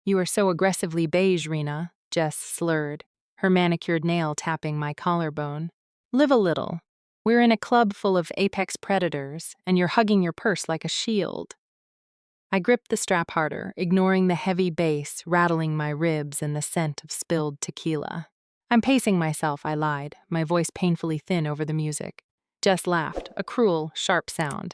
You are so aggressively beige, Rena, Jess slurred, her manicured nail tapping my collarbone. Live a little. We're in a club full of apex predators, and you're hugging your purse like a shield. I gripped the strap harder, ignoring the heavy bass rattling my ribs and the scent of spilled tequila. I'm pacing myself, I lied, my voice painfully thin over the music. Jess laughed, a cruel, sharp sound.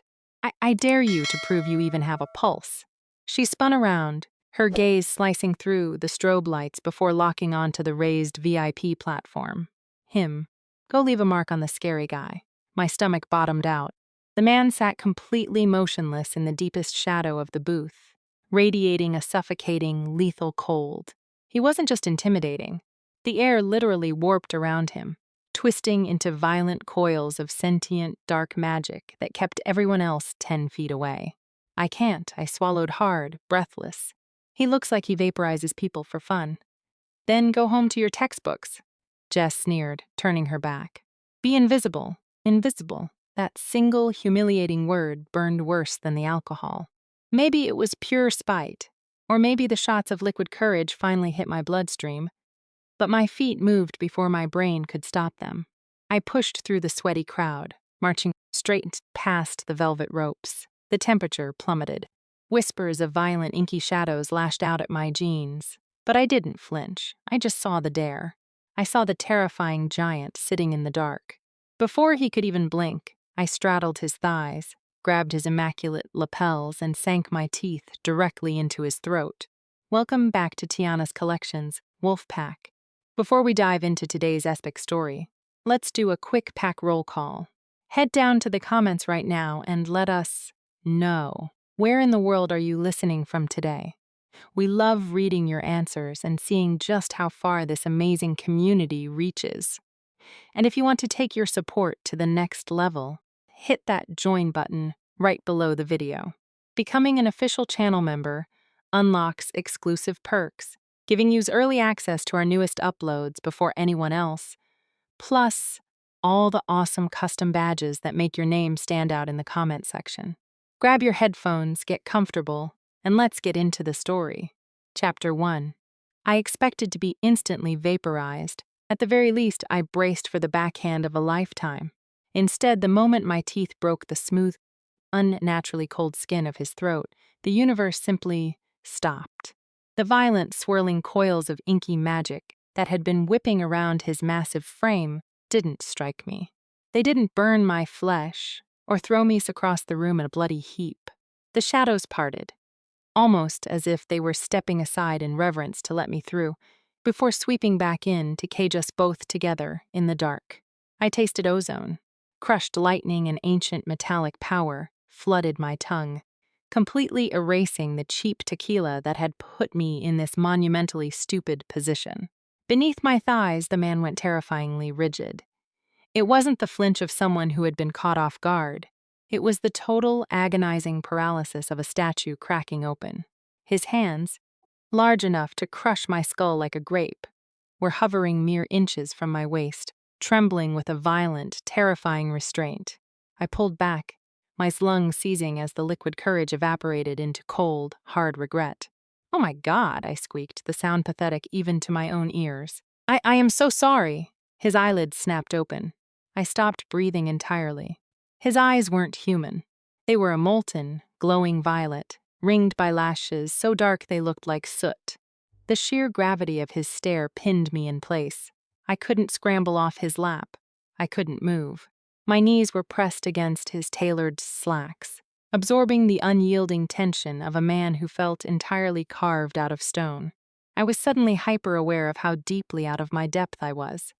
I dare you to prove you even have a pulse. She spun around, her gaze slicing through the strobe lights before locking onto the raised VIP platform. Him. Go leave a mark on the scary guy. My stomach bottomed out. The man sat completely motionless in the deepest shadow of the booth, radiating a suffocating, lethal cold. He wasn't just intimidating. The air literally warped around him, twisting into violent coils of sentient, dark magic that kept everyone else 10 feet away. I can't, I swallowed hard, breathless. He looks like he vaporizes people for fun. Then go home to your textbooks, Jess sneered, turning her back. Be invisible, invisible. That single, humiliating word burned worse than the alcohol. Maybe it was pure spite, or maybe the shots of liquid courage finally hit my bloodstream. But my feet moved before my brain could stop them. I pushed through the sweaty crowd, marching straight past the velvet ropes. The temperature plummeted. Whispers of violent, inky shadows lashed out at my jeans. But I didn't flinch. I just saw the dare. I saw the terrifying giant sitting in the dark. Before he could even blink, I straddled his thighs, grabbed his immaculate lapels, and sank my teeth directly into his throat. Welcome back to Tiana's Collections, Wolfpack. Before we dive into today's epic story, let's do a quick pack roll call. Head down to the comments right now and let us know. Where in the world are you listening from today? We love reading your answers and seeing just how far this amazing community reaches. And if you want to take your support to the next level, hit that join button right below the video. Becoming an official channel member unlocks exclusive perks, giving you early access to our newest uploads before anyone else, plus all the awesome custom badges that make your name stand out in the comment section. Grab your headphones, get comfortable, and let's get into the story. Chapter 1. I expected to be instantly vaporized. At the very least, I braced for the backhand of a lifetime. Instead, the moment my teeth broke the smooth, unnaturally cold skin of his throat, the universe simply stopped. The violent, swirling coils of inky magic that had been whipping around his massive frame didn't strike me. They didn't burn my flesh or throw me across the room in a bloody heap. The shadows parted, almost as if they were stepping aside in reverence to let me through, before sweeping back in to cage us both together in the dark. I tasted ozone. Crushed lightning and ancient metallic power flooded my tongue, completely erasing the cheap tequila that had put me in this monumentally stupid position. Beneath my thighs, the man went terrifyingly rigid. It wasn't the flinch of someone who had been caught off guard. It was the total, agonizing paralysis of a statue cracking open. His hands, large enough to crush my skull like a grape, were hovering mere inches from my waist, trembling with a violent, terrifying restraint. I pulled back, my lungs seizing as the liquid courage evaporated into cold, hard regret. "Oh my God," I squeaked, the sound pathetic even to my own ears. I am so sorry." His eyelids snapped open. I stopped breathing entirely. His eyes weren't human. They were a molten, glowing violet, ringed by lashes so dark they looked like soot. The sheer gravity of his stare pinned me in place. I couldn't scramble off his lap. I couldn't move. My knees were pressed against his tailored slacks, absorbing the unyielding tension of a man who felt entirely carved out of stone. I was suddenly hyper-aware of how deeply out of my depth I was.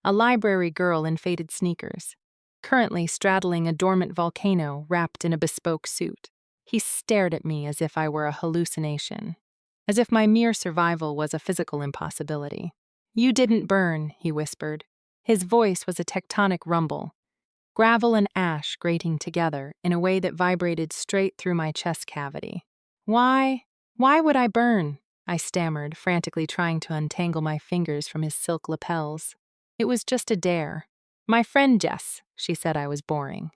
A library girl in faded sneakers, currently straddling a dormant volcano wrapped in a bespoke suit. He stared at me as if I were a hallucination, as if my mere survival was a physical impossibility. "You didn't burn," he whispered. His voice was a tectonic rumble, gravel and ash grating together in a way that vibrated straight through my chest cavity. Why would I burn?" I stammered, frantically trying to untangle my fingers from his silk lapels. "It was just a dare. My friend Jess," she said I was boring.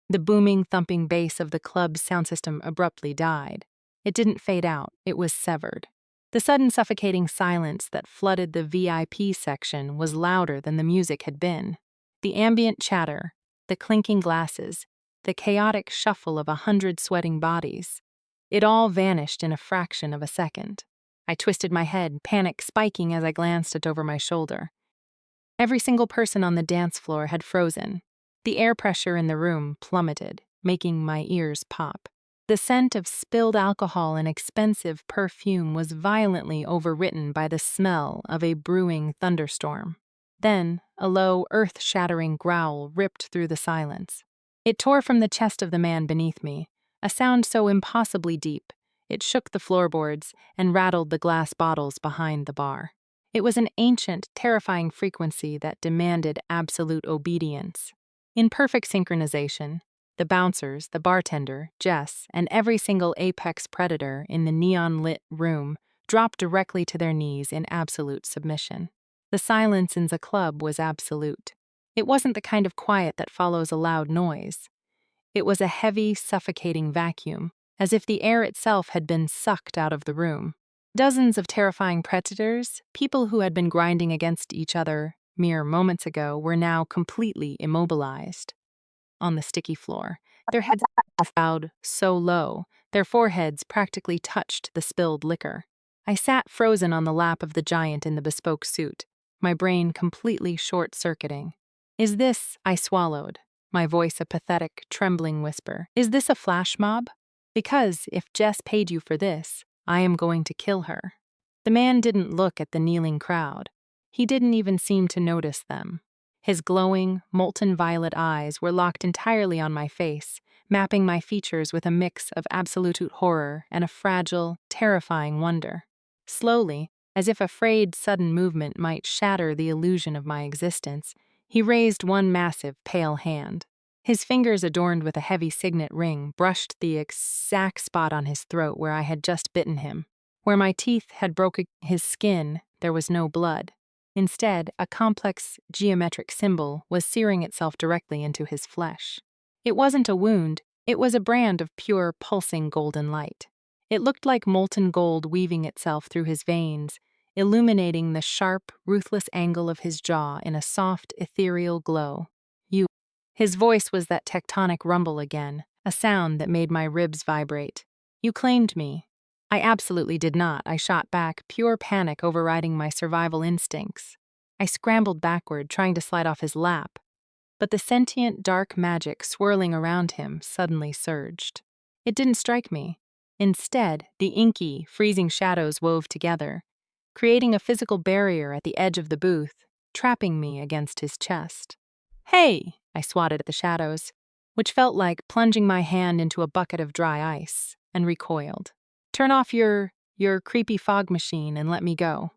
The booming, thumping bass of the club's sound system abruptly died. It didn't fade out, it was severed. The sudden suffocating silence that flooded the VIP section was louder than the music had been. The ambient chatter, the clinking glasses, the chaotic shuffle of 100 sweating bodies. It all vanished in a fraction of a second. I twisted my head, panic spiking as I glanced it over my shoulder. Every single person on the dance floor had frozen. The air pressure in the room plummeted, making my ears pop. The scent of spilled alcohol and expensive perfume was violently overwritten by the smell of a brewing thunderstorm. Then, a low, earth-shattering growl ripped through the silence. It tore from the chest of the man beneath me, a sound so impossibly deep, it shook the floorboards and rattled the glass bottles behind the bar. It was an ancient, terrifying frequency that demanded absolute obedience. In perfect synchronization, the bouncers, the bartender, Jess, and every single apex predator in the neon-lit room dropped directly to their knees in absolute submission. The silence in the club was absolute. It wasn't the kind of quiet that follows a loud noise. It was a heavy, suffocating vacuum, as if the air itself had been sucked out of the room. Dozens of terrifying predators, people who had been grinding against each other mere moments ago, were now completely immobilized. On the sticky floor, their heads bowed so low, their foreheads practically touched the spilled liquor. I sat frozen on the lap of the giant in the bespoke suit, my brain completely short-circuiting. Is this, I swallowed, my voice a pathetic, trembling whisper, is this a flash mob? Because if Jess paid you for this, I am going to kill her. The man didn't look at the kneeling crowd. He didn't even seem to notice them. His glowing, molten violet eyes were locked entirely on my face, mapping my features with a mix of absolute horror and a fragile, terrifying wonder. Slowly, as if afraid sudden movement might shatter the illusion of my existence, he raised one massive, pale hand. His fingers, adorned with a heavy signet ring, brushed the exact spot on his throat where I had just bitten him. Where my teeth had broken his skin, there was no blood. Instead, a complex, geometric symbol was searing itself directly into his flesh. It wasn't a wound, it was a brand of pure, pulsing golden light. It looked like molten gold weaving itself through his veins, illuminating the sharp, ruthless angle of his jaw in a soft, ethereal glow. His voice was that tectonic rumble again, a sound that made my ribs vibrate. You claimed me. I absolutely did not, I shot back, pure panic overriding my survival instincts. I scrambled backward, trying to slide off his lap. But the sentient, dark magic swirling around him suddenly surged. It didn't strike me. Instead, the inky, freezing shadows wove together, creating a physical barrier at the edge of the booth, trapping me against his chest. Hey! I swatted at the shadows, which felt like plunging my hand into a bucket of dry ice, and recoiled. Turn off your creepy fog machine and let me go.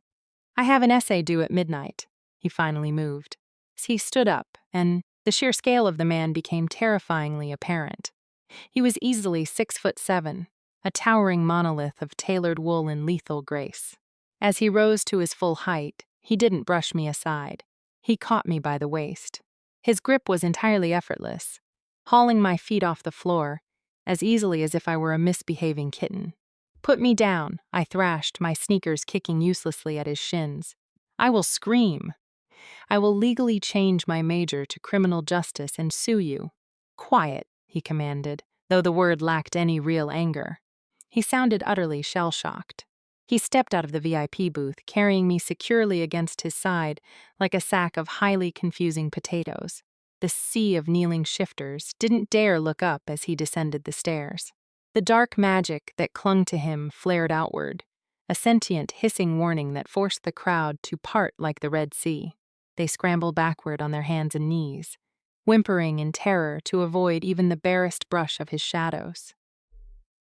I have an essay due at midnight. He finally moved. He stood up, and the sheer scale of the man became terrifyingly apparent. He was easily 6'7", a towering monolith of tailored wool and lethal grace. As he rose to his full height, he didn't brush me aside. He caught me by the waist. His grip was entirely effortless, hauling my feet off the floor as easily as if I were a misbehaving kitten. Put me down, I thrashed, my sneakers kicking uselessly at his shins. I will scream. I will legally change my major to criminal justice and sue you. Quiet, he commanded, though the word lacked any real anger. He sounded utterly shell-shocked. He stepped out of the VIP booth, carrying me securely against his side like a sack of highly confusing potatoes. The sea of kneeling shifters didn't dare look up as he descended the stairs. The dark magic that clung to him flared outward, a sentient, hissing warning that forced the crowd to part like the Red Sea. They scrambled backward on their hands and knees, whimpering in terror to avoid even the barest brush of his shadows.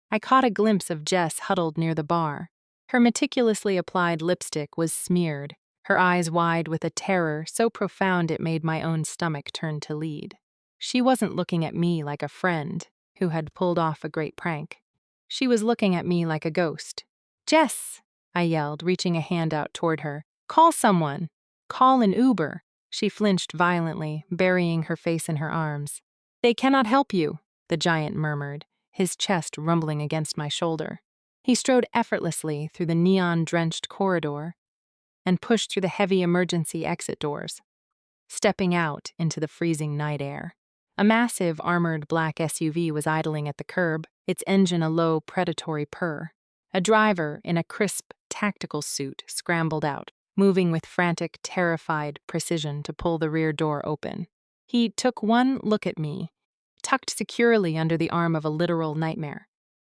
I caught a glimpse of Jess huddled near the bar. Her meticulously applied lipstick was smeared, her eyes wide with a terror so profound it made my own stomach turn to lead. She wasn't looking at me like a friend who had pulled off a great prank. She was looking at me like a ghost. "Jess!" I yelled, reaching a hand out toward her. "Call someone! Call an Uber!" She flinched violently, burying her face in her arms. "They cannot help you," the giant murmured, his chest rumbling against my shoulder. He strode effortlessly through the neon-drenched corridor and pushed through the heavy emergency exit doors, stepping out into the freezing night air. A massive, armored black SUV was idling at the curb, its engine a low, predatory purr. A driver in a crisp, tactical suit scrambled out, moving with frantic, terrified precision to pull the rear door open. He took one look at me, tucked securely under the arm of a literal nightmare,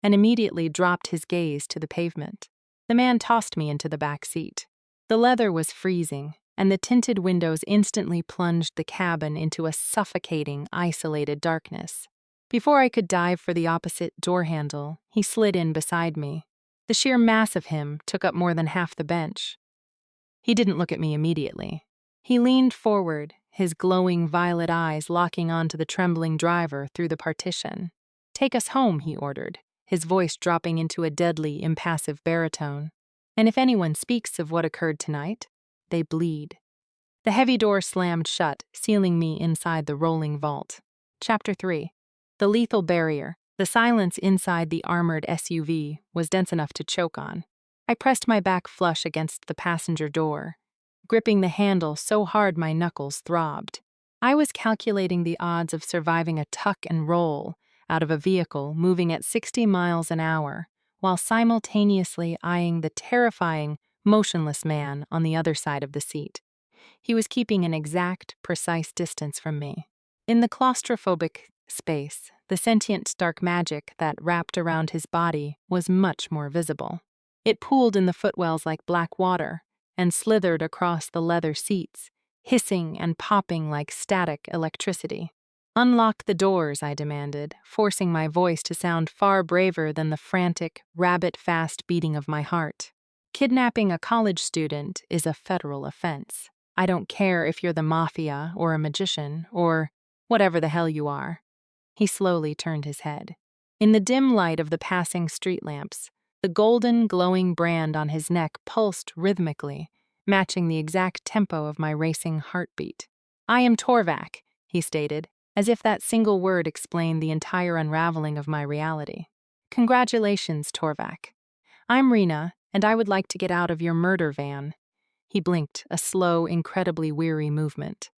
and immediately dropped his gaze to the pavement. The man tossed me into the back seat. The leather was freezing, and the tinted windows instantly plunged the cabin into a suffocating, isolated darkness. Before I could dive for the opposite door handle, he slid in beside me. The sheer mass of him took up more than half the bench. He didn't look at me immediately. He leaned forward, his glowing violet eyes locking onto the trembling driver through the partition. "Take us home," he ordered, his voice dropping into a deadly, impassive baritone. "And if anyone speaks of what occurred tonight, they bleed." The heavy door slammed shut, sealing me inside the rolling vault. Chapter 3. The Lethal Barrier. The silence inside the armored SUV was dense enough to choke on. I pressed my back flush against the passenger door, gripping the handle so hard my knuckles throbbed. I was calculating the odds of surviving a tuck and roll out of a vehicle moving at 60 miles an hour, while simultaneously eyeing the terrifying, motionless man on the other side of the seat. He was keeping an exact, precise distance from me. In the claustrophobic space, the sentient dark magic that wrapped around his body was much more visible. It pooled in the footwells like black water and slithered across the leather seats, hissing and popping like static electricity. "Unlock the doors," I demanded, forcing my voice to sound far braver than the frantic, rabbit-fast beating of my heart. "Kidnapping a college student is a federal offense. I don't care if you're the mafia or a magician or whatever the hell you are." He slowly turned his head. In the dim light of the passing street lamps, the golden, glowing brand on his neck pulsed rhythmically, matching the exact tempo of my racing heartbeat. "I am Torvac," he stated, as if that single word explained the entire unraveling of my reality. "Congratulations, Torvac. I'm Rena, and I would like to get out of your murder van." He blinked, a slow, incredibly weary movement.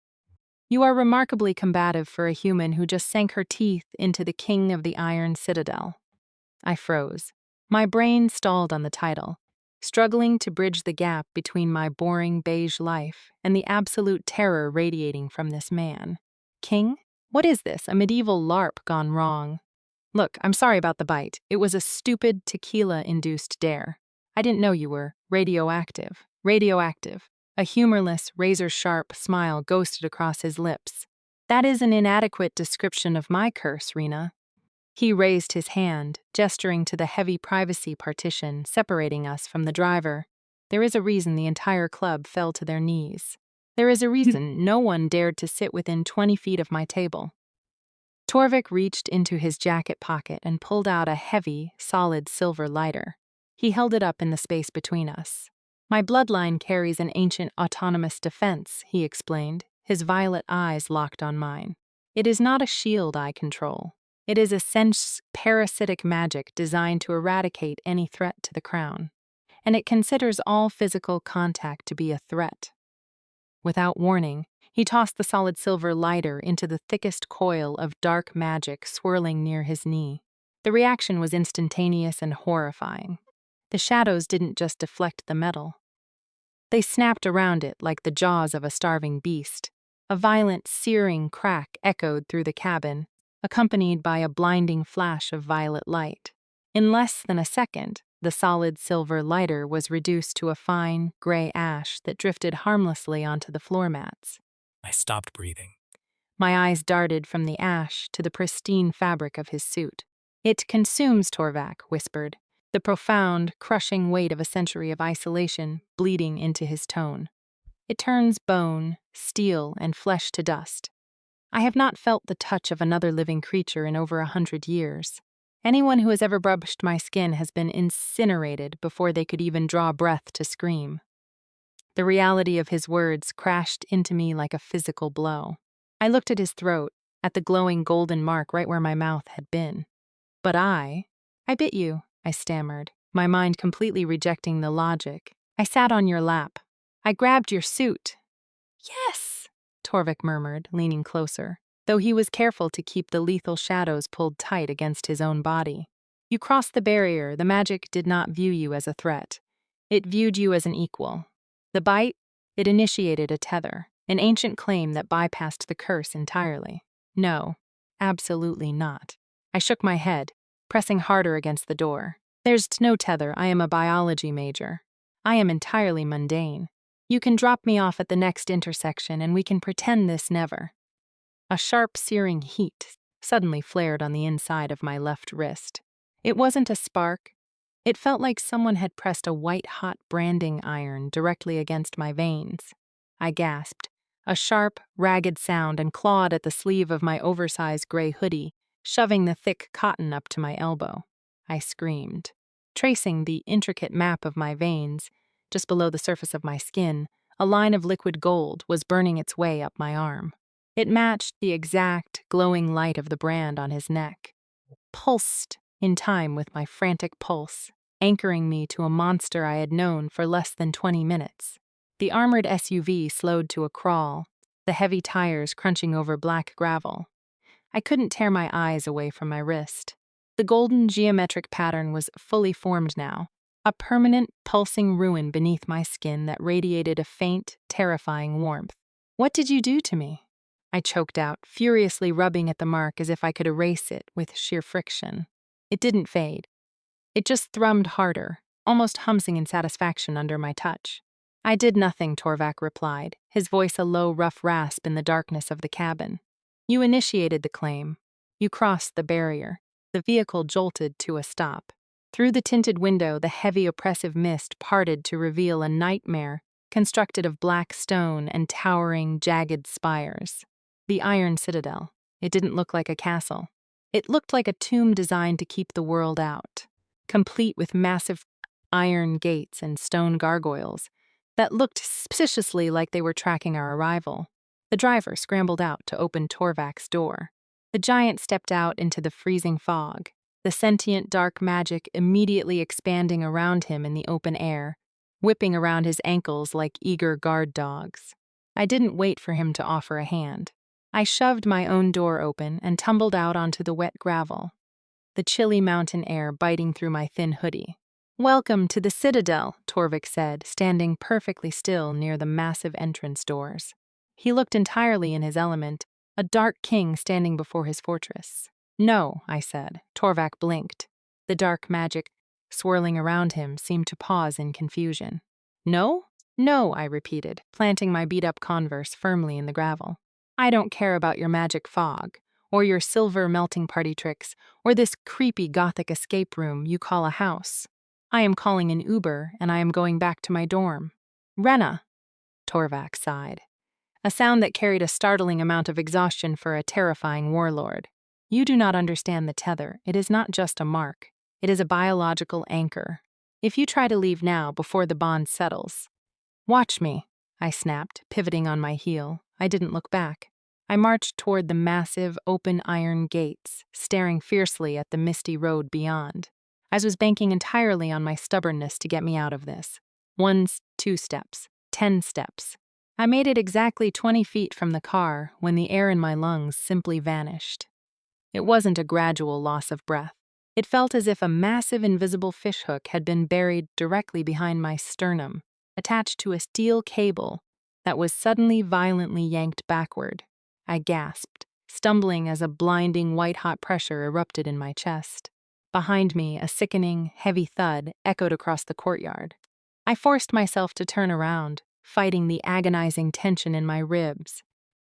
"You are remarkably combative for a human who just sank her teeth into the king of the Iron Citadel." I froze. My brain stalled on the title, struggling to bridge the gap between my boring beige life and the absolute terror radiating from this man. King? What is this, a medieval LARP gone wrong? "Look, I'm sorry about the bite. It was a stupid tequila-induced dare. I didn't know you were radioactive." Radioactive. A humorless, razor-sharp smile ghosted across his lips. "That is an inadequate description of my curse, Rena." He raised his hand, gesturing to the heavy privacy partition separating us from the driver. "There is a reason the entire club fell to their knees. There is a reason no one dared to sit within 20 feet of my table." Torvac reached into his jacket pocket and pulled out a heavy, solid silver lighter. He held it up in the space between us. "My bloodline carries an ancient autonomous defense," he explained, his violet eyes locked on mine. "It is not a shield I control. It is a parasitic magic designed to eradicate any threat to the crown. And it considers all physical contact to be a threat." Without warning, he tossed the solid silver lighter into the thickest coil of dark magic swirling near his knee. The reaction was instantaneous and horrifying. The shadows didn't just deflect the metal. They snapped around it like the jaws of a starving beast. A violent, searing crack echoed through the cabin, accompanied by a blinding flash of violet light. In less than a second, the solid silver lighter was reduced to a fine, gray ash that drifted harmlessly onto the floor mats. I stopped breathing. My eyes darted from the ash to the pristine fabric of his suit. "It consumes," Torvac whispered, the profound, crushing weight of a century of isolation bleeding into his tone. "It turns bone, steel, and flesh to dust. I have not felt the touch of another living creature in over 100 years. Anyone who has ever brushed my skin has been incinerated before they could even draw breath to scream." The reality of his words crashed into me like a physical blow. I looked at his throat, at the glowing golden mark right where my mouth had been. "But I bit you," I stammered, my mind completely rejecting the logic. I sat on your lap. I grabbed your suit. Yes, Torvac murmured, leaning closer, though he was careful to keep the lethal shadows pulled tight against his own body. You crossed the barrier. The magic did not view you as a threat. It viewed you as an equal. The bite? It initiated a tether, an ancient claim that bypassed the curse entirely. No, absolutely not. I shook my head, pressing harder against the door. There's no tether. I am a biology major. I am entirely mundane. You can drop me off at the next intersection and we can pretend this never. A sharp, searing heat suddenly flared on the inside of my left wrist. It wasn't a spark. It felt like someone had pressed a white-hot branding iron directly against my veins. I gasped, a sharp, ragged sound, and clawed at the sleeve of my oversized gray hoodie, shoving the thick cotton up to my elbow. I screamed. Tracing the intricate map of my veins, just below the surface of my skin, a line of liquid gold was burning its way up my arm. It matched the exact, glowing light of the brand on his neck. Pulsed in time with my frantic pulse, anchoring me to a monster I had known for less than 20 minutes. The armored SUV slowed to a crawl, the heavy tires crunching over black gravel. I couldn't tear my eyes away from my wrist. The golden geometric pattern was fully formed now, a permanent, pulsing ruin beneath my skin that radiated a faint, terrifying warmth. What did you do to me? I choked out, furiously rubbing at the mark as if I could erase it with sheer friction. It didn't fade. It just thrummed harder, almost humsing in satisfaction under my touch. I did nothing, Torvac replied, his voice a low, rough rasp in the darkness of the cabin. You initiated the claim. You crossed the barrier. The vehicle jolted to a stop. Through the tinted window, the heavy, oppressive mist parted to reveal a nightmare constructed of black stone and towering, jagged spires. The Iron Citadel. It didn't look like a castle. It looked like a tomb designed to keep the world out, complete with massive iron gates and stone gargoyles that looked suspiciously like they were tracking our arrival. The driver scrambled out to open Torvac's door. The giant stepped out into the freezing fog, the sentient dark magic immediately expanding around him in the open air, whipping around his ankles like eager guard dogs. I didn't wait for him to offer a hand. I shoved my own door open and tumbled out onto the wet gravel, the chilly mountain air biting through my thin hoodie. Welcome to the Citadel, Torvac said, standing perfectly still near the massive entrance doors. He looked entirely in his element, a dark king standing before his fortress. No, I said. Torvac blinked. The dark magic swirling around him seemed to pause in confusion. No? No, I repeated, planting my beat-up Converse firmly in the gravel. I don't care about your magic fog, or your silver melting party tricks, or this creepy gothic escape room you call a house. I am calling an Uber, and I am going back to my dorm. Rena, Torvac sighed, a sound that carried a startling amount of exhaustion for a terrifying warlord. You do not understand the tether. It is not just a mark. It is a biological anchor. If you try to leave now before the bond settles. Watch me, I snapped, pivoting on my heel. I didn't look back. I marched toward the massive, open iron gates, staring fiercely at the misty road beyond. I was banking entirely on my stubbornness to get me out of this. 1, 2 steps, 10 steps. I made it exactly 20 feet from the car when the air in my lungs simply vanished. It wasn't a gradual loss of breath. It felt as if a massive invisible fishhook had been buried directly behind my sternum, attached to a steel cable that was suddenly violently yanked backward. I gasped, stumbling as a blinding white-hot pressure erupted in my chest. Behind me, a sickening, heavy thud echoed across the courtyard. I forced myself to turn around, fighting the agonizing tension in my ribs.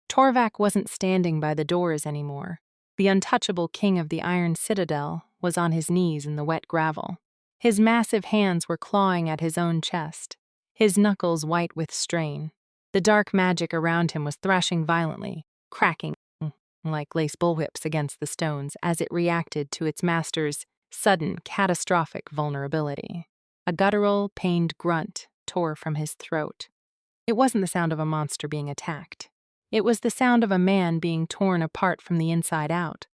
Torvac wasn't standing by the doors anymore. The untouchable king of the Iron Citadel was on his knees in the wet gravel. His massive hands were clawing at his own chest, his knuckles white with strain. The dark magic around him was thrashing violently, cracking like lace bullwhips against the stones as it reacted to its master's sudden, catastrophic vulnerability. A guttural, pained grunt tore from his throat. It wasn't the sound of a monster being attacked. It was the sound of a man being torn apart from the inside out.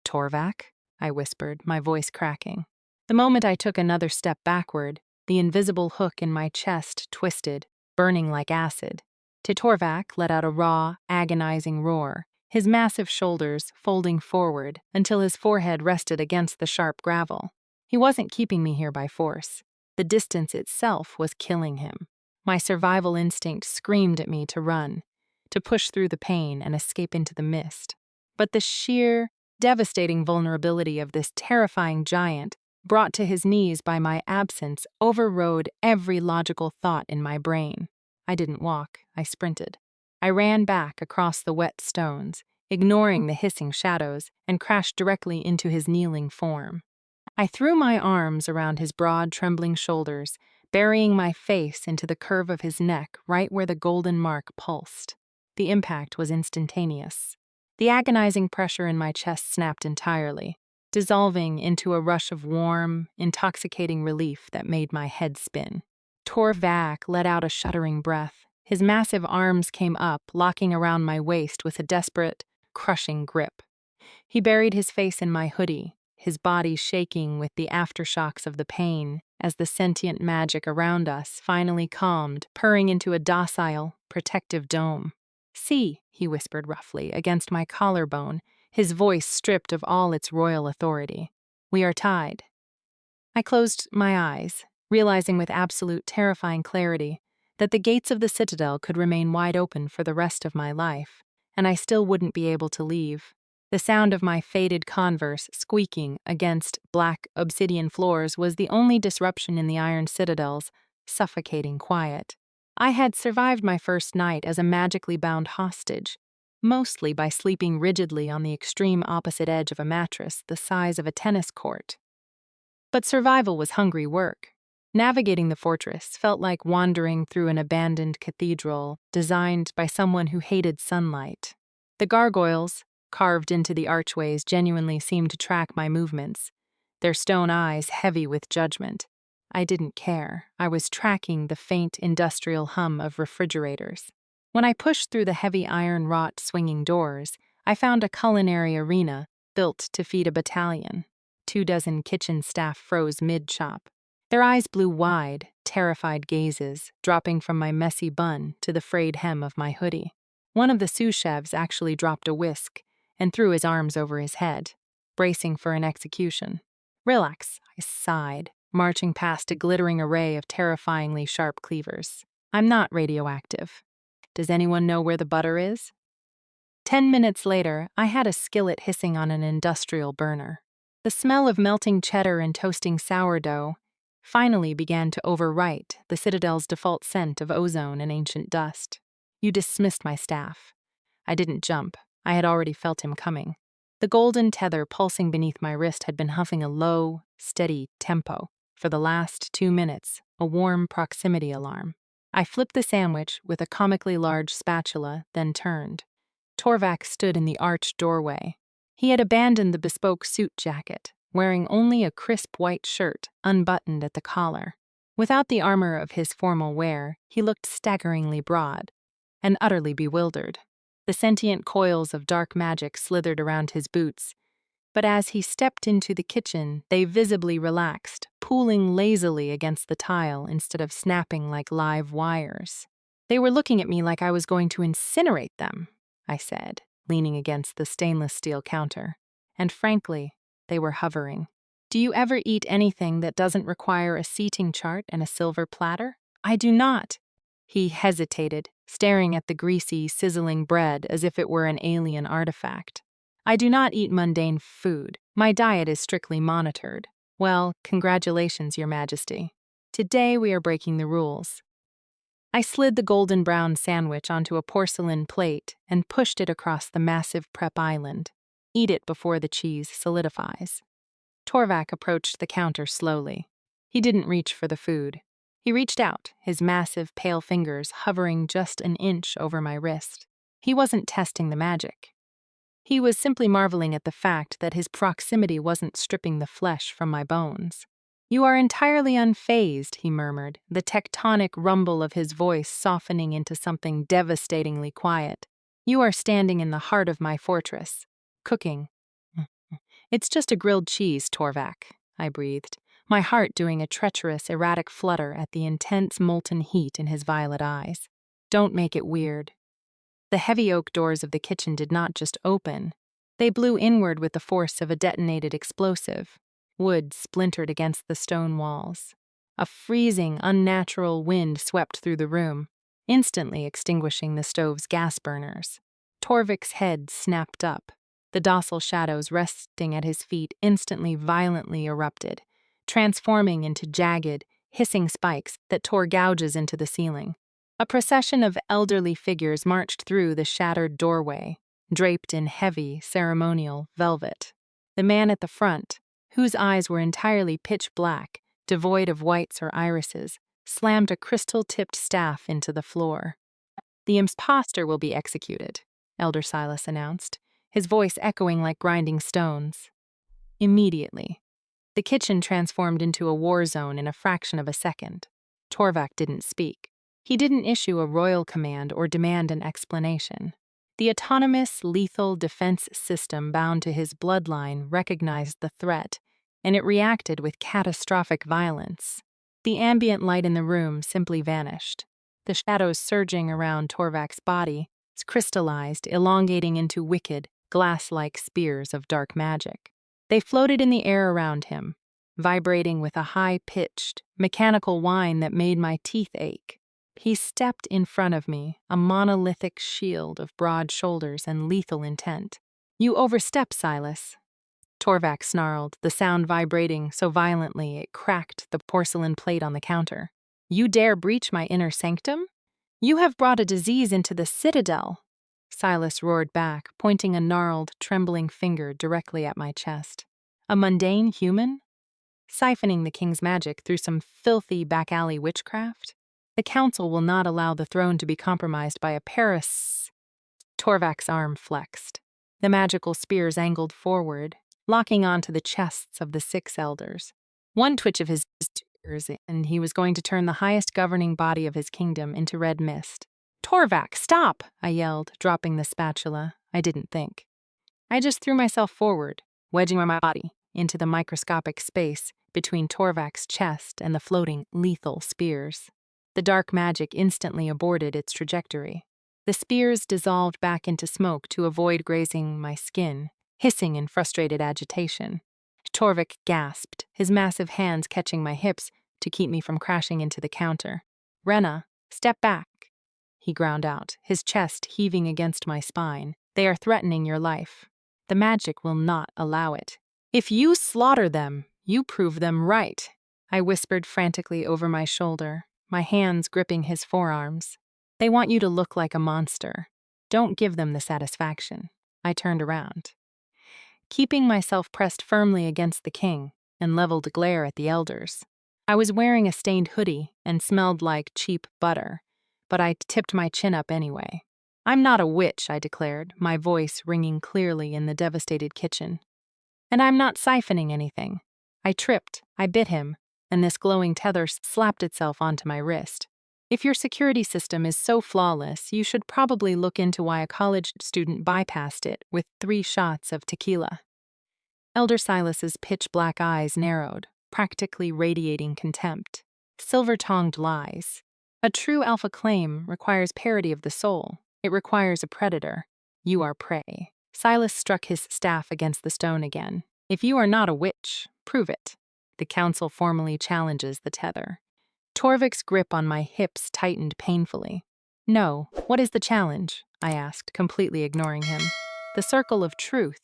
Torvac? I whispered, my voice cracking. The moment I took another step backward, the invisible hook in my chest twisted, burning like acid. Torvac let out a raw, agonizing roar, his massive shoulders folding forward until his forehead rested against the sharp gravel. He wasn't keeping me here by force. The distance itself was killing him. My survival instinct screamed at me to run, to push through the pain and escape into the mist. But the sheer, devastating vulnerability of this terrifying giant, brought to his knees by my absence, overrode every logical thought in my brain. I didn't walk, I sprinted. I ran back across the wet stones, ignoring the hissing shadows, and crashed directly into his kneeling form. I threw my arms around his broad, trembling shoulders, burying my face into the curve of his neck right where the golden mark pulsed. The impact was instantaneous. The agonizing pressure in my chest snapped entirely, dissolving into a rush of warm, intoxicating relief that made my head spin. Torvac let out a shuddering breath. His massive arms came up, locking around my waist with a desperate, crushing grip. He buried his face in my hoodie, his body shaking with the aftershocks of the pain as the sentient magic around us finally calmed, purring into a docile, protective dome. "See," he whispered roughly against my collarbone, his voice stripped of all its royal authority. "We are tied." I closed my eyes, realizing with absolute terrifying clarity that the gates of the Citadel could remain wide open for the rest of my life, and I still wouldn't be able to leave. The sound of my faded Converse squeaking against black obsidian floors was the only disruption in the Iron Citadel's suffocating quiet. I had survived my first night as a magically bound hostage, mostly by sleeping rigidly on the extreme opposite edge of a mattress the size of a tennis court. But survival was hungry work. Navigating the fortress felt like wandering through an abandoned cathedral designed by someone who hated sunlight. The gargoyles, carved into the archways, genuinely seemed to track my movements, their stone eyes heavy with judgment. I didn't care. I was tracking the faint industrial hum of refrigerators. When I pushed through the heavy iron-wrought swinging doors, I found a culinary arena built to feed a battalion. 24 kitchen staff froze mid-chop. Their eyes blew wide, terrified gazes, dropping from my messy bun to the frayed hem of my hoodie. One of the sous chefs actually dropped a whisk and threw his arms over his head, bracing for an execution. "Relax," I sighed, marching past a glittering array of terrifyingly sharp cleavers. "I'm not radioactive. Does anyone know where the butter is?" 10 minutes later, I had a skillet hissing on an industrial burner. The smell of melting cheddar and toasting sourdough finally began to overwrite the Citadel's default scent of ozone and ancient dust. "You dismissed my staff." I didn't jump. I had already felt him coming. The golden tether pulsing beneath my wrist had been huffing a low, steady tempo for the last 2 minutes, a warm proximity alarm. I flipped the sandwich with a comically large spatula, then turned. Torvac stood in the arched doorway. He had abandoned the bespoke suit jacket, wearing only a crisp white shirt, unbuttoned at the collar. Without the armor of his formal wear, he looked staggeringly broad and utterly bewildered. The sentient coils of dark magic slithered around his boots, but as he stepped into the kitchen, they visibly relaxed, pooling lazily against the tile instead of snapping like live wires. "They were looking at me like I was going to incinerate them," I said, leaning against the stainless steel counter. "And frankly, they were hovering. Do you ever eat anything that doesn't require a seating chart and a silver platter?" "I do not." He hesitated, staring at the greasy, sizzling bread as if it were an alien artifact. "I do not eat mundane food. My diet is strictly monitored." "Well, congratulations, Your Majesty. Today we are breaking the rules." I slid the golden brown sandwich onto a porcelain plate and pushed it across the massive prep island. "Eat it before the cheese solidifies." Torvac approached the counter slowly. He didn't reach for the food. He reached out, his massive, pale fingers hovering just an inch over my wrist. He wasn't testing the magic. He was simply marveling at the fact that his proximity wasn't stripping the flesh from my bones. "You are entirely unfazed," he murmured, the tectonic rumble of his voice softening into something devastatingly quiet. "You are standing in the heart of my fortress, cooking." "It's just a grilled cheese, Torvac," I breathed, my heart doing a treacherous, erratic flutter at the intense molten heat in his violet eyes. Don't make it weird. The heavy oak doors of the kitchen did not just open. They blew inward with the force of a detonated explosive. Wood splintered against the stone walls. A freezing, unnatural wind swept through the room, instantly extinguishing the stove's gas burners. Torvac's head snapped up. The docile shadows resting at his feet instantly violently erupted, transforming into jagged, hissing spikes that tore gouges into the ceiling. A procession of elderly figures marched through the shattered doorway, draped in heavy, ceremonial velvet. The man at the front, whose eyes were entirely pitch black, devoid of whites or irises, slammed a crystal-tipped staff into the floor. "The impostor will be executed," Elder Silas announced, his voice echoing like grinding stones. Immediately, the kitchen transformed into a war zone in a fraction of a second. Torvac didn't speak. He didn't issue a royal command or demand an explanation. The autonomous, lethal defense system bound to his bloodline recognized the threat, and it reacted with catastrophic violence. The ambient light in the room simply vanished. The shadows surging around Torvac's body crystallized, elongating into wicked, glass-like spears of dark magic. They floated in the air around him, vibrating with a high-pitched, mechanical whine that made my teeth ache. He stepped in front of me, a monolithic shield of broad shoulders and lethal intent. "You overstep, Silas," Torvac snarled, the sound vibrating so violently it cracked the porcelain plate on the counter. "You dare breach my inner sanctum? You have brought a disease into the Citadel," Silas roared back, pointing a gnarled, trembling finger directly at my chest. "A mundane human? Siphoning the king's magic through some filthy back-alley witchcraft? The council will not allow the throne to be compromised by a Paris." Torvac's arm flexed. The magical spears angled forward, locking onto the chests of the 6 elders. One twitch of his ears, and he was going to turn the highest governing body of his kingdom into red mist. "Torvac, stop!" I yelled, dropping the spatula. I didn't think. I just threw myself forward, wedging my body into the microscopic space between Torvac's chest and the floating, lethal spears. The dark magic instantly aborted its trajectory. The spears dissolved back into smoke to avoid grazing my skin, hissing in frustrated agitation. Torvac gasped, his massive hands catching my hips to keep me from crashing into the counter. "Rena, step back," he ground out, his chest heaving against my spine. "They are threatening your life. The magic will not allow it. If you slaughter them, you prove them right," I whispered frantically over my shoulder, my hands gripping his forearms. "They want you to look like a monster. Don't give them the satisfaction." I turned around, keeping myself pressed firmly against the king, and leveled a glare at the elders. I was wearing a stained hoodie and smelled like cheap butter, but I tipped my chin up anyway. "I'm not a witch," I declared, my voice ringing clearly in the devastated kitchen. "And I'm not siphoning anything." I tripped, I bit him, and this glowing tether slapped itself onto my wrist. "If your security system is so flawless, you should probably look into why a college student bypassed it with 3 shots of tequila." Elder Silas's pitch-black eyes narrowed, practically radiating contempt. Silver-tongued lies. A true alpha claim requires parity of the soul. It requires a predator. You are prey. Silas struck his staff against the stone again. "If you are not a witch, prove it." The council formally challenges the tether. Torvac's grip on my hips tightened painfully. "No, what is the challenge?" I asked, completely ignoring him. "The circle of truth,"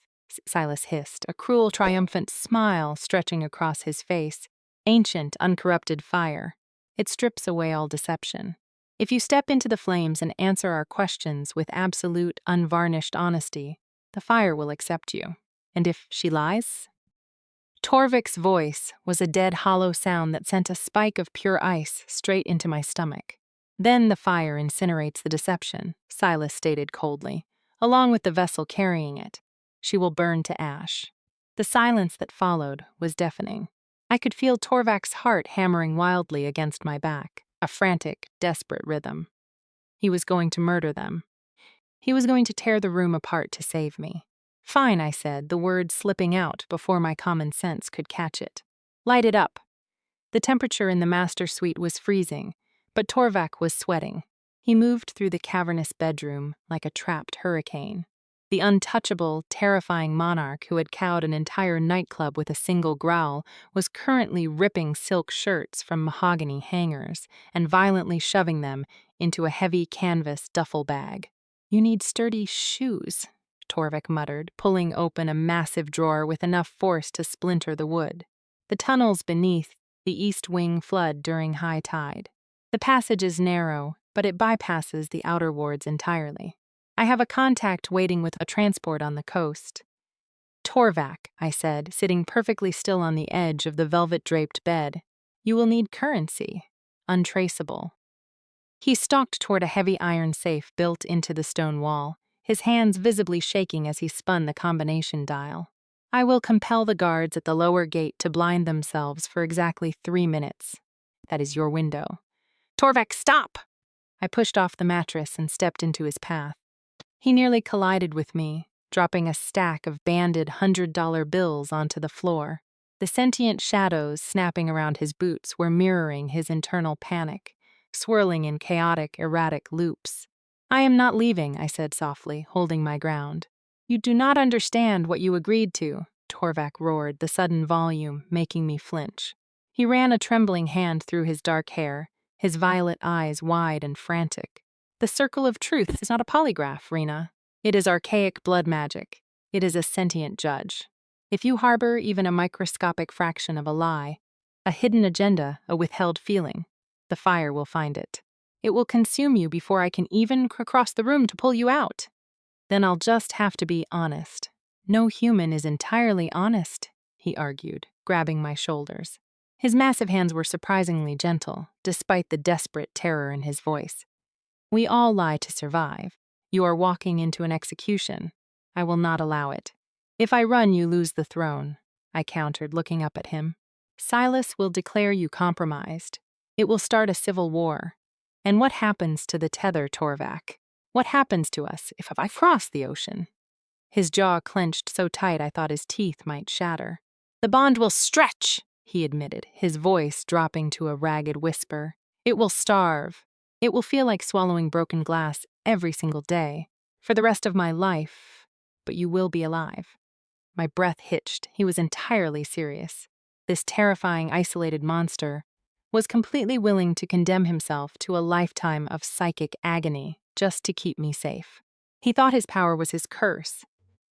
Silas hissed, a cruel, triumphant smile stretching across his face. "Ancient, uncorrupted fire. It strips away all deception. If you step into the flames and answer our questions with absolute, unvarnished honesty, the fire will accept you. And if she lies?" Torvac's voice was a dead, hollow sound that sent a spike of pure ice straight into my stomach. "Then the fire incinerates the deception," Silas stated coldly, "along with the vessel carrying it. She will burn to ash." The silence that followed was deafening. I could feel Torvac's heart hammering wildly against my back, a frantic, desperate rhythm. He was going to murder them. He was going to tear the room apart to save me. "Fine," I said, the word slipping out before my common sense could catch it. "Light it up." The temperature in the master suite was freezing, but Torvac was sweating. He moved through the cavernous bedroom like a trapped hurricane. The untouchable, terrifying monarch who had cowed an entire nightclub with a single growl was currently ripping silk shirts from mahogany hangers and violently shoving them into a heavy canvas duffel bag. "You need sturdy shoes," Torvac muttered, pulling open a massive drawer with enough force to splinter the wood. The tunnels beneath the east wing flood during high tide. The passage is narrow, but it bypasses the outer wards entirely. I have a contact waiting with a transport on the coast. "Torvac," I said, sitting perfectly still on the edge of the velvet-draped bed. "You will need currency. Untraceable." He stalked toward a heavy iron safe built into the stone wall, his hands visibly shaking as he spun the combination dial. "I will compel the guards at the lower gate to blind themselves for exactly 3 minutes. That is your window." "Torvac, stop!" I pushed off the mattress and stepped into his path. He nearly collided with me, dropping a stack of banded $100 bills onto the floor. The sentient shadows snapping around his boots were mirroring his internal panic, swirling in chaotic, erratic loops. "I am not leaving," I said softly, holding my ground. "You do not understand what you agreed to," Torvac roared, the sudden volume making me flinch. He ran a trembling hand through his dark hair, his violet eyes wide and frantic. "The circle of truth is not a polygraph, Rena. It is archaic blood magic. It is a sentient judge. If you harbor even a microscopic fraction of a lie, a hidden agenda, a withheld feeling, the fire will find it. It will consume you before I can even cross the room to pull you out. Then I'll just have to be honest." "No human is entirely honest," he argued, grabbing my shoulders. His massive hands were surprisingly gentle, despite the desperate terror in his voice. "We all lie to survive. You are walking into an execution. I will not allow it. If I run, you lose the throne," I countered, looking up at him. "Silas will declare you compromised. It will start a civil war. And what happens to the tether, Torvac? What happens to us if I cross the ocean?" His jaw clenched so tight I thought his teeth might shatter. "The bond will stretch," he admitted, his voice dropping to a ragged whisper. "It will starve. It will feel like swallowing broken glass every single day, for the rest of my life, but you will be alive." My breath hitched. He was entirely serious. This terrifying, isolated monster was completely willing to condemn himself to a lifetime of psychic agony just to keep me safe. He thought his power was his curse.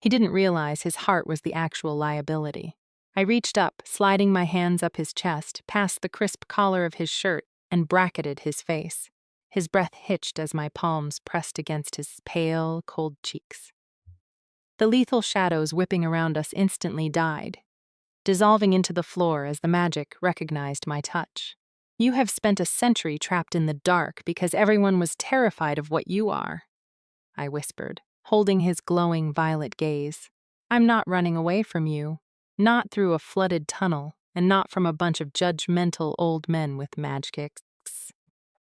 He didn't realize his heart was the actual liability. I reached up, sliding my hands up his chest, past the crisp collar of his shirt, and bracketed his face. His breath hitched as my palms pressed against his pale, cold cheeks. The lethal shadows whipping around us instantly died, dissolving into the floor as the magic recognized my touch. "You have spent a century trapped in the dark because everyone was terrified of what you are," I whispered, holding his glowing violet gaze. "I'm not running away from you. Not through a flooded tunnel, and not from a bunch of judgmental old men with magics."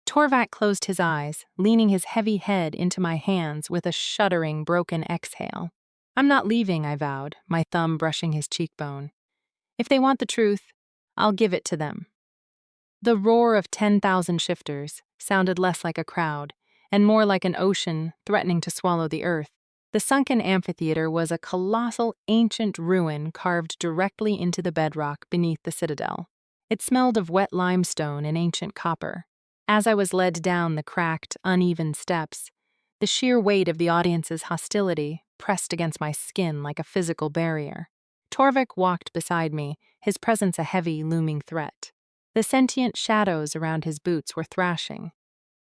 Torvac closed his eyes, leaning his heavy head into my hands with a shuddering, broken exhale. "I'm not leaving," I vowed, my thumb brushing his cheekbone. "If they want the truth, I'll give it to them." The roar of 10,000 shifters sounded less like a crowd, and more like an ocean threatening to swallow the earth. The sunken amphitheater was a colossal, ancient ruin carved directly into the bedrock beneath the citadel. It smelled of wet limestone and ancient copper. As I was led down the cracked, uneven steps, the sheer weight of the audience's hostility pressed against my skin like a physical barrier. Torvac walked beside me, his presence a heavy, looming threat. The sentient shadows around his boots were thrashing,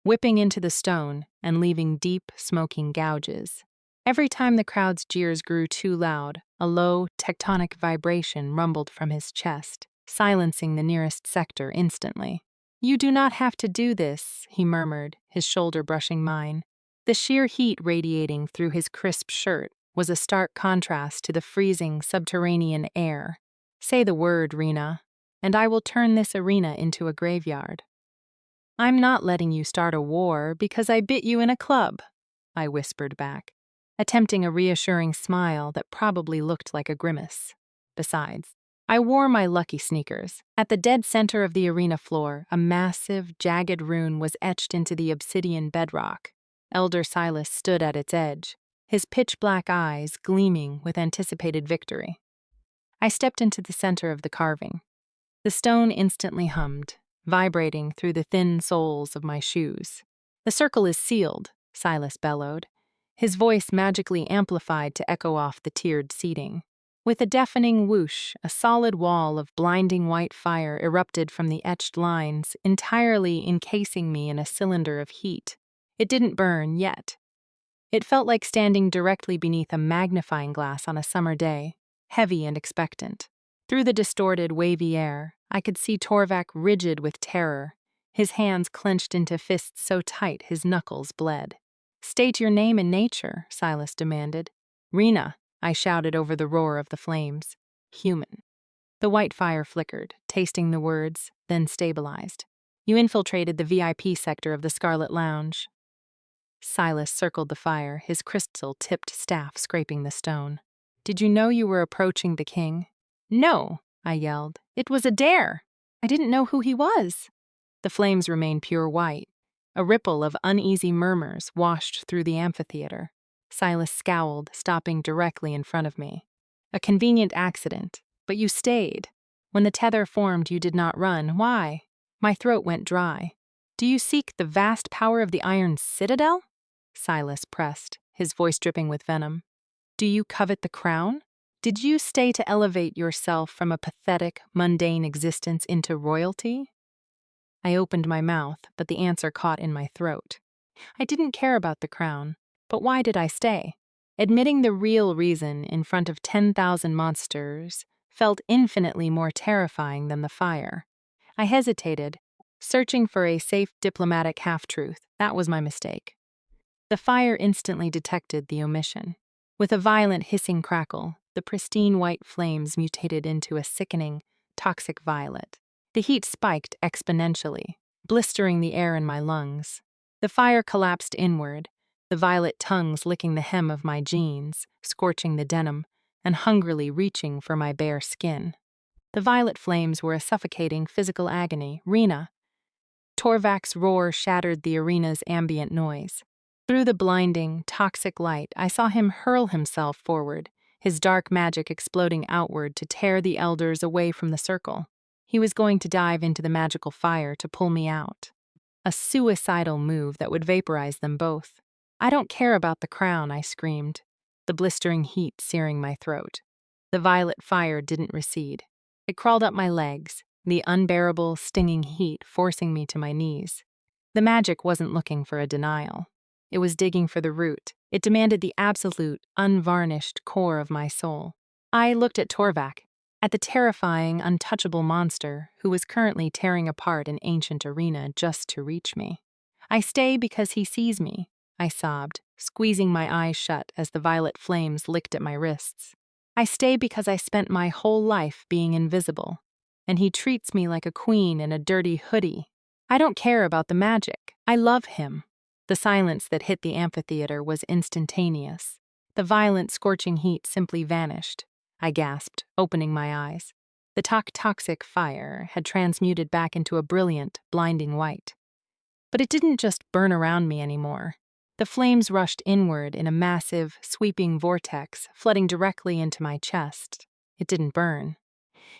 whipping into the stone and leaving deep, smoking gouges. Every time the crowd's jeers grew too loud, a low, tectonic vibration rumbled from his chest, silencing the nearest sector instantly. "You do not have to do this," he murmured, his shoulder brushing mine. The sheer heat radiating through his crisp shirt was a stark contrast to the freezing, subterranean air. "Say the word, Rena, and I will turn this arena into a graveyard." "I'm not letting you start a war because I bit you in a club," I whispered back, attempting a reassuring smile that probably looked like a grimace. Besides, I wore my lucky sneakers. At the dead center of the arena floor, a massive, jagged rune was etched into the obsidian bedrock. Elder Silas stood at its edge, his pitch-black eyes gleaming with anticipated victory. I stepped into the center of the carving. The stone instantly hummed, vibrating through the thin soles of my shoes. "The circle is sealed," Silas bellowed, his voice magically amplified to echo off the tiered seating. With a deafening whoosh, a solid wall of blinding white fire erupted from the etched lines, entirely encasing me in a cylinder of heat. It didn't burn yet. It felt like standing directly beneath a magnifying glass on a summer day, heavy and expectant. Through the distorted, wavy air, I could see Torvac rigid with terror, his hands clenched into fists so tight his knuckles bled. "State your name and nature," Silas demanded. "Rena," I shouted over the roar of the flames. "Human." The white fire flickered, tasting the words, then stabilized. "You infiltrated the VIP sector of the Scarlet Lounge." Silas circled the fire, his crystal-tipped staff scraping the stone. "Did you know you were approaching the king?" "No," I yelled. "It was a dare. I didn't know who he was." The flames remained pure white. A ripple of uneasy murmurs washed through the amphitheater. Silas scowled, stopping directly in front of me. "A convenient accident, but you stayed. When the tether formed, you did not run. Why?" My throat went dry. "Do you seek the vast power of the Iron Citadel?" Silas pressed, his voice dripping with venom. "Do you covet the crown? Did you stay to elevate yourself from a pathetic, mundane existence into royalty?" I opened my mouth, but the answer caught in my throat. I didn't care about the crown, but why did I stay? Admitting the real reason in front of 10,000 monsters felt infinitely more terrifying than the fire. I hesitated, searching for a safe diplomatic half-truth. That was my mistake. The fire instantly detected the omission. With a violent hissing crackle, the pristine white flames mutated into a sickening, toxic violet. The heat spiked exponentially, blistering the air in my lungs. The fire collapsed inward, the violet tongues licking the hem of my jeans, scorching the denim, and hungrily reaching for my bare skin. The violet flames were a suffocating physical agony. "Rena!" Torvac's roar shattered the arena's ambient noise. Through the blinding, toxic light, I saw him hurl himself forward, his dark magic exploding outward to tear the elders away from the circle. He was going to dive into the magical fire to pull me out. A suicidal move that would vaporize them both. "I don't care about the crown," I screamed, the blistering heat searing my throat. The violet fire didn't recede. It crawled up my legs, the unbearable, stinging heat forcing me to my knees. The magic wasn't looking for a denial. It was digging for the root. It demanded the absolute, unvarnished core of my soul. I looked at Torvac, at the terrifying, untouchable monster who was currently tearing apart an ancient arena just to reach me. "I stay because he sees me," I sobbed, squeezing my eyes shut as the violet flames licked at my wrists. "I stay because I spent my whole life being invisible, and he treats me like a queen in a dirty hoodie. I don't care about the magic. I love him." The silence that hit the amphitheater was instantaneous. The violent, scorching heat simply vanished. I gasped, opening my eyes. The toxic fire had transmuted back into a brilliant, blinding white. But it didn't just burn around me anymore. The flames rushed inward in a massive, sweeping vortex, flooding directly into my chest. It didn't burn.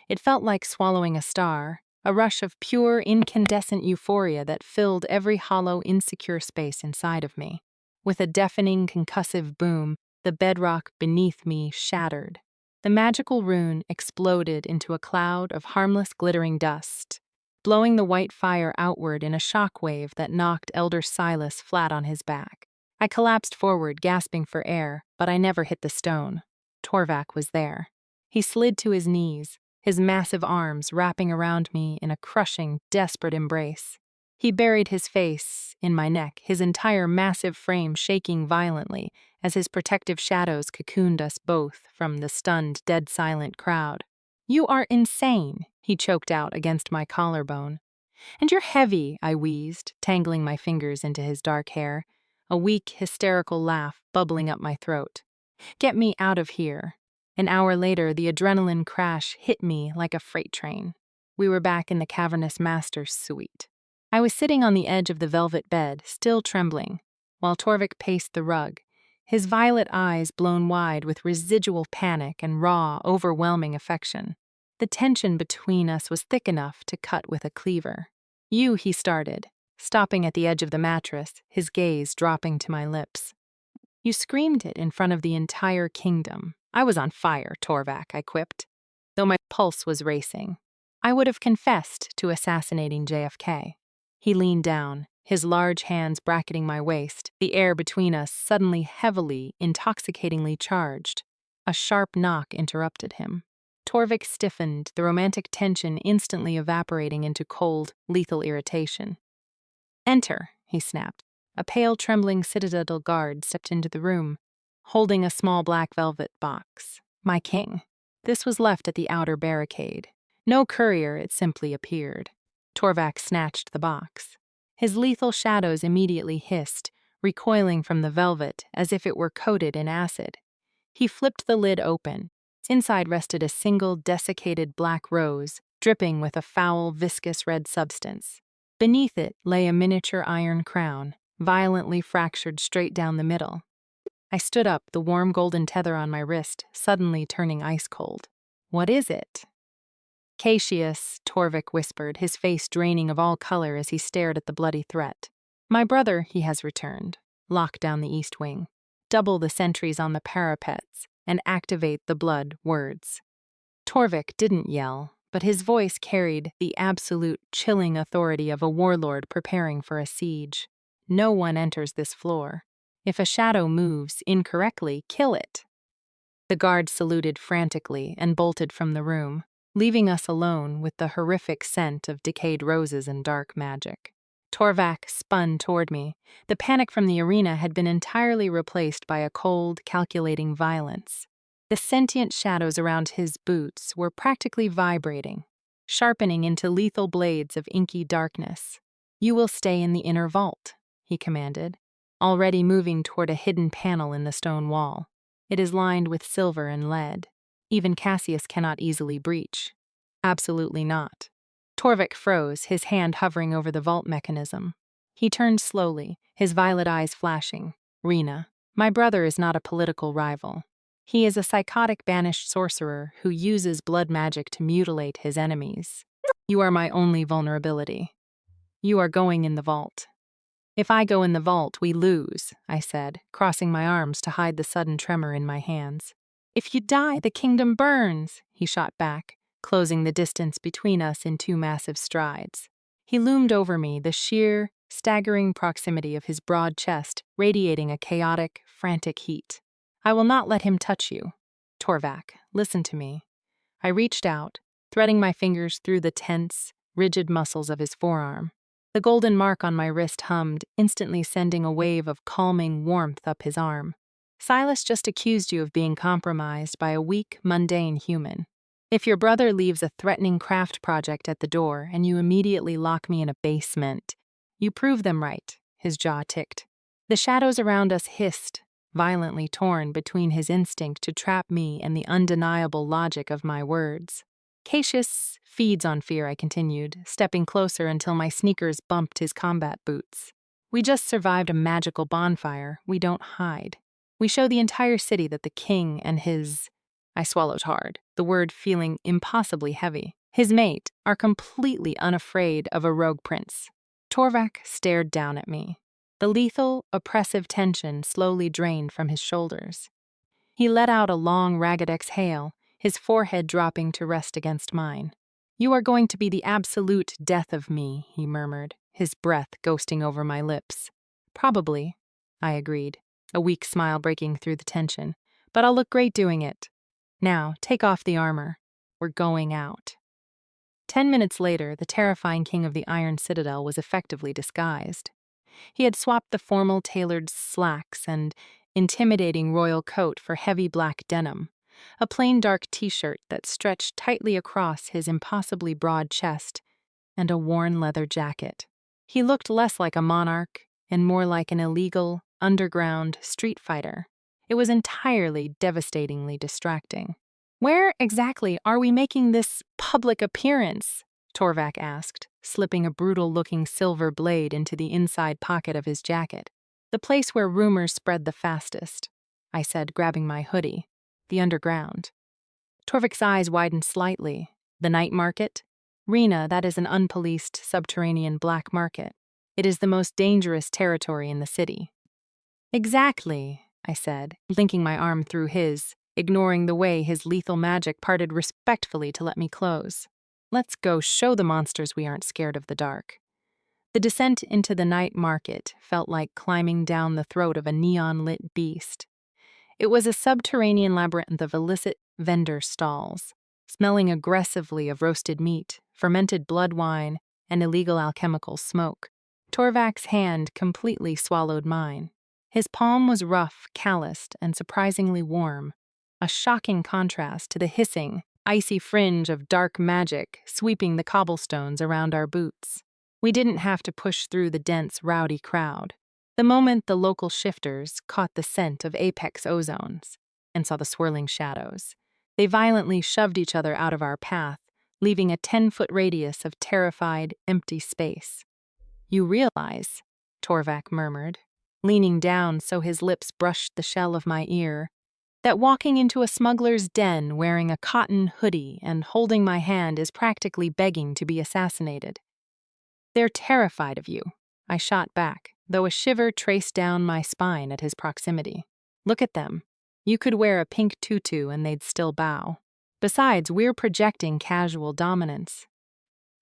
It felt like swallowing a star, a rush of pure, incandescent euphoria that filled every hollow, insecure space inside of me. With a deafening, concussive boom, the bedrock beneath me shattered. The magical rune exploded into a cloud of harmless, glittering dust, blowing the white fire outward in a shockwave that knocked Elder Silas flat on his back. I collapsed forward, gasping for air, but I never hit the stone. Torvac was there. He slid to his knees, his massive arms wrapping around me in a crushing, desperate embrace. He buried his face in my neck, his entire massive frame shaking violently as his protective shadows cocooned us both from the stunned, dead-silent crowd. "You are insane," he choked out against my collarbone. "And you're heavy," I wheezed, tangling my fingers into his dark hair, a weak, hysterical laugh bubbling up my throat. "Get me out of here." An hour later, the adrenaline crash hit me like a freight train. We were back in the cavernous master's suite. I was sitting on the edge of the velvet bed, still trembling, while Torvac paced the rug, his violet eyes blown wide with residual panic and raw, overwhelming affection. The tension between us was thick enough to cut with a cleaver. "You," he started, stopping at the edge of the mattress, his gaze dropping to my lips. "You screamed it in front of the entire kingdom." I was on fire, Torvac, I quipped, though my pulse was racing. I would have confessed to assassinating JFK. He leaned down, his large hands bracketing my waist, the air between us suddenly heavily, intoxicatingly charged. A sharp knock interrupted him. Torvac stiffened, the romantic tension instantly evaporating into cold, lethal irritation. "Enter," he snapped. A pale, trembling Citadel guard stepped into the room, holding a small black velvet box. My king. This was left at the outer barricade. No courier, it simply appeared. Torvac snatched the box. His lethal shadows immediately hissed, recoiling from the velvet as if it were coated in acid. He flipped the lid open. Inside rested a single desiccated black rose, dripping with a foul, viscous red substance. Beneath it lay a miniature iron crown, violently fractured straight down the middle. I stood up, the warm golden tether on my wrist suddenly turning ice cold. "What is it?" "Cassius," Torvac whispered, his face draining of all color as he stared at the bloody threat. "My brother, he has returned. Lock down the east wing. Double the sentries on the parapets, and activate the blood words." Torvac didn't yell, but his voice carried the absolute chilling authority of a warlord preparing for a siege. "No one enters this floor. If a shadow moves incorrectly, kill it." The guard saluted frantically and bolted from the room, leaving us alone with the horrific scent of decayed roses and dark magic. Torvac spun toward me. The panic from the arena had been entirely replaced by a cold, calculating violence. The sentient shadows around his boots were practically vibrating, sharpening into lethal blades of inky darkness. "You will stay in the inner vault," he commanded, already moving toward a hidden panel in the stone wall. "It is lined with silver and lead. Even Cassius cannot easily breach." "Absolutely not." Torvac froze, his hand hovering over the vault mechanism. He turned slowly, his violet eyes flashing. "Rena, my brother is not a political rival. He is a psychotic banished sorcerer who uses blood magic to mutilate his enemies. You are my only vulnerability. You are going in the vault." "If I go in the vault, we lose," I said, crossing my arms to hide the sudden tremor in my hands. "If you die, the kingdom burns," he shot back, closing the distance between us in 2 massive strides. He loomed over me, the sheer, staggering proximity of his broad chest radiating a chaotic, frantic heat. "I will not let him touch you. Torvac, listen to me." I reached out, threading my fingers through the tense, rigid muscles of his forearm. The golden mark on my wrist hummed, instantly sending a wave of calming warmth up his arm. "Silas just accused you of being compromised by a weak, mundane human. If your brother leaves a threatening craft project at the door and you immediately lock me in a basement, you prove them right," his jaw ticked. The shadows around us hissed, violently torn between his instinct to trap me and the undeniable logic of my words. "Cassius feeds on fear," I continued, stepping closer until my sneakers bumped his combat boots. "We just survived a magical bonfire. We don't hide. We show the entire city that the king and his—" I swallowed hard, the word feeling impossibly heavy. "His mate are completely unafraid of a rogue prince." Torvac stared down at me. The lethal, oppressive tension slowly drained from his shoulders. He let out a long, ragged exhale, his forehead dropping to rest against mine. "You are going to be the absolute death of me," he murmured, his breath ghosting over my lips. "Probably," I agreed, a weak smile breaking through the tension. "But I'll look great doing it. Now, take off the armor. We're going out." 10 minutes later, the terrifying king of the Iron Citadel was effectively disguised. He had swapped the formal tailored slacks and intimidating royal coat for heavy black denim, a plain dark t-shirt that stretched tightly across his impossibly broad chest, and a worn leather jacket. He looked less like a monarch and more like an illegal, underground street fighter. It was entirely devastatingly distracting. Where exactly are we making this public appearance? Torvac asked, slipping a brutal-looking silver blade into the inside pocket of his jacket. The place where rumors spread the fastest, I said, grabbing my hoodie. The underground. Torvac's eyes widened slightly. The night market? Rena, that is an unpoliced subterranean black market. It is the most dangerous territory in the city. Exactly, I said, linking my arm through his, ignoring the way his lethal magic parted respectfully to let me close. Let's go show the monsters we aren't scared of the dark. The descent into the night market felt like climbing down the throat of a neon-lit beast. It was a subterranean labyrinth of illicit vendor stalls, smelling aggressively of roasted meat, fermented blood wine, and illegal alchemical smoke. Torvac's hand completely swallowed mine. His palm was rough, calloused, and surprisingly warm, a shocking contrast to the hissing, icy fringe of dark magic sweeping the cobblestones around our boots. We didn't have to push through the dense, rowdy crowd. The moment the local shifters caught the scent of apex ozones and saw the swirling shadows, they violently shoved each other out of our path, leaving a 10-foot radius of terrified, empty space. You realize, Torvac murmured, leaning down so his lips brushed the shell of my ear, that walking into a smuggler's den wearing a cotton hoodie and holding my hand is practically begging to be assassinated. They're terrified of you, I shot back, though a shiver traced down my spine at his proximity. Look at them. You could wear a pink tutu and they'd still bow. Besides, we're projecting casual dominance.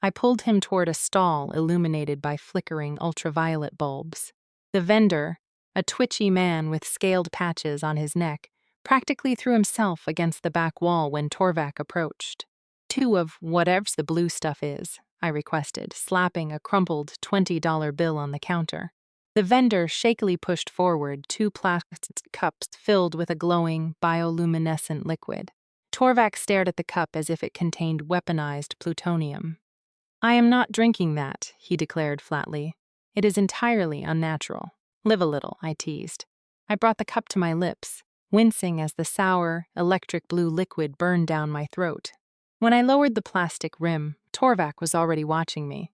I pulled him toward a stall illuminated by flickering ultraviolet bulbs. The vendor, a twitchy man with scaled patches on his neck, practically threw himself against the back wall when Torvac approached. 2 of whatever's the blue stuff is, I requested, slapping a crumpled $20 bill on the counter. The vendor shakily pushed forward 2 plastic cups filled with a glowing, bioluminescent liquid. Torvac stared at the cup as if it contained weaponized plutonium. I am not drinking that, he declared flatly. It is entirely unnatural. Live a little, I teased. I brought the cup to my lips, wincing as the sour, electric blue liquid burned down my throat. When I lowered the plastic rim, Torvac was already watching me.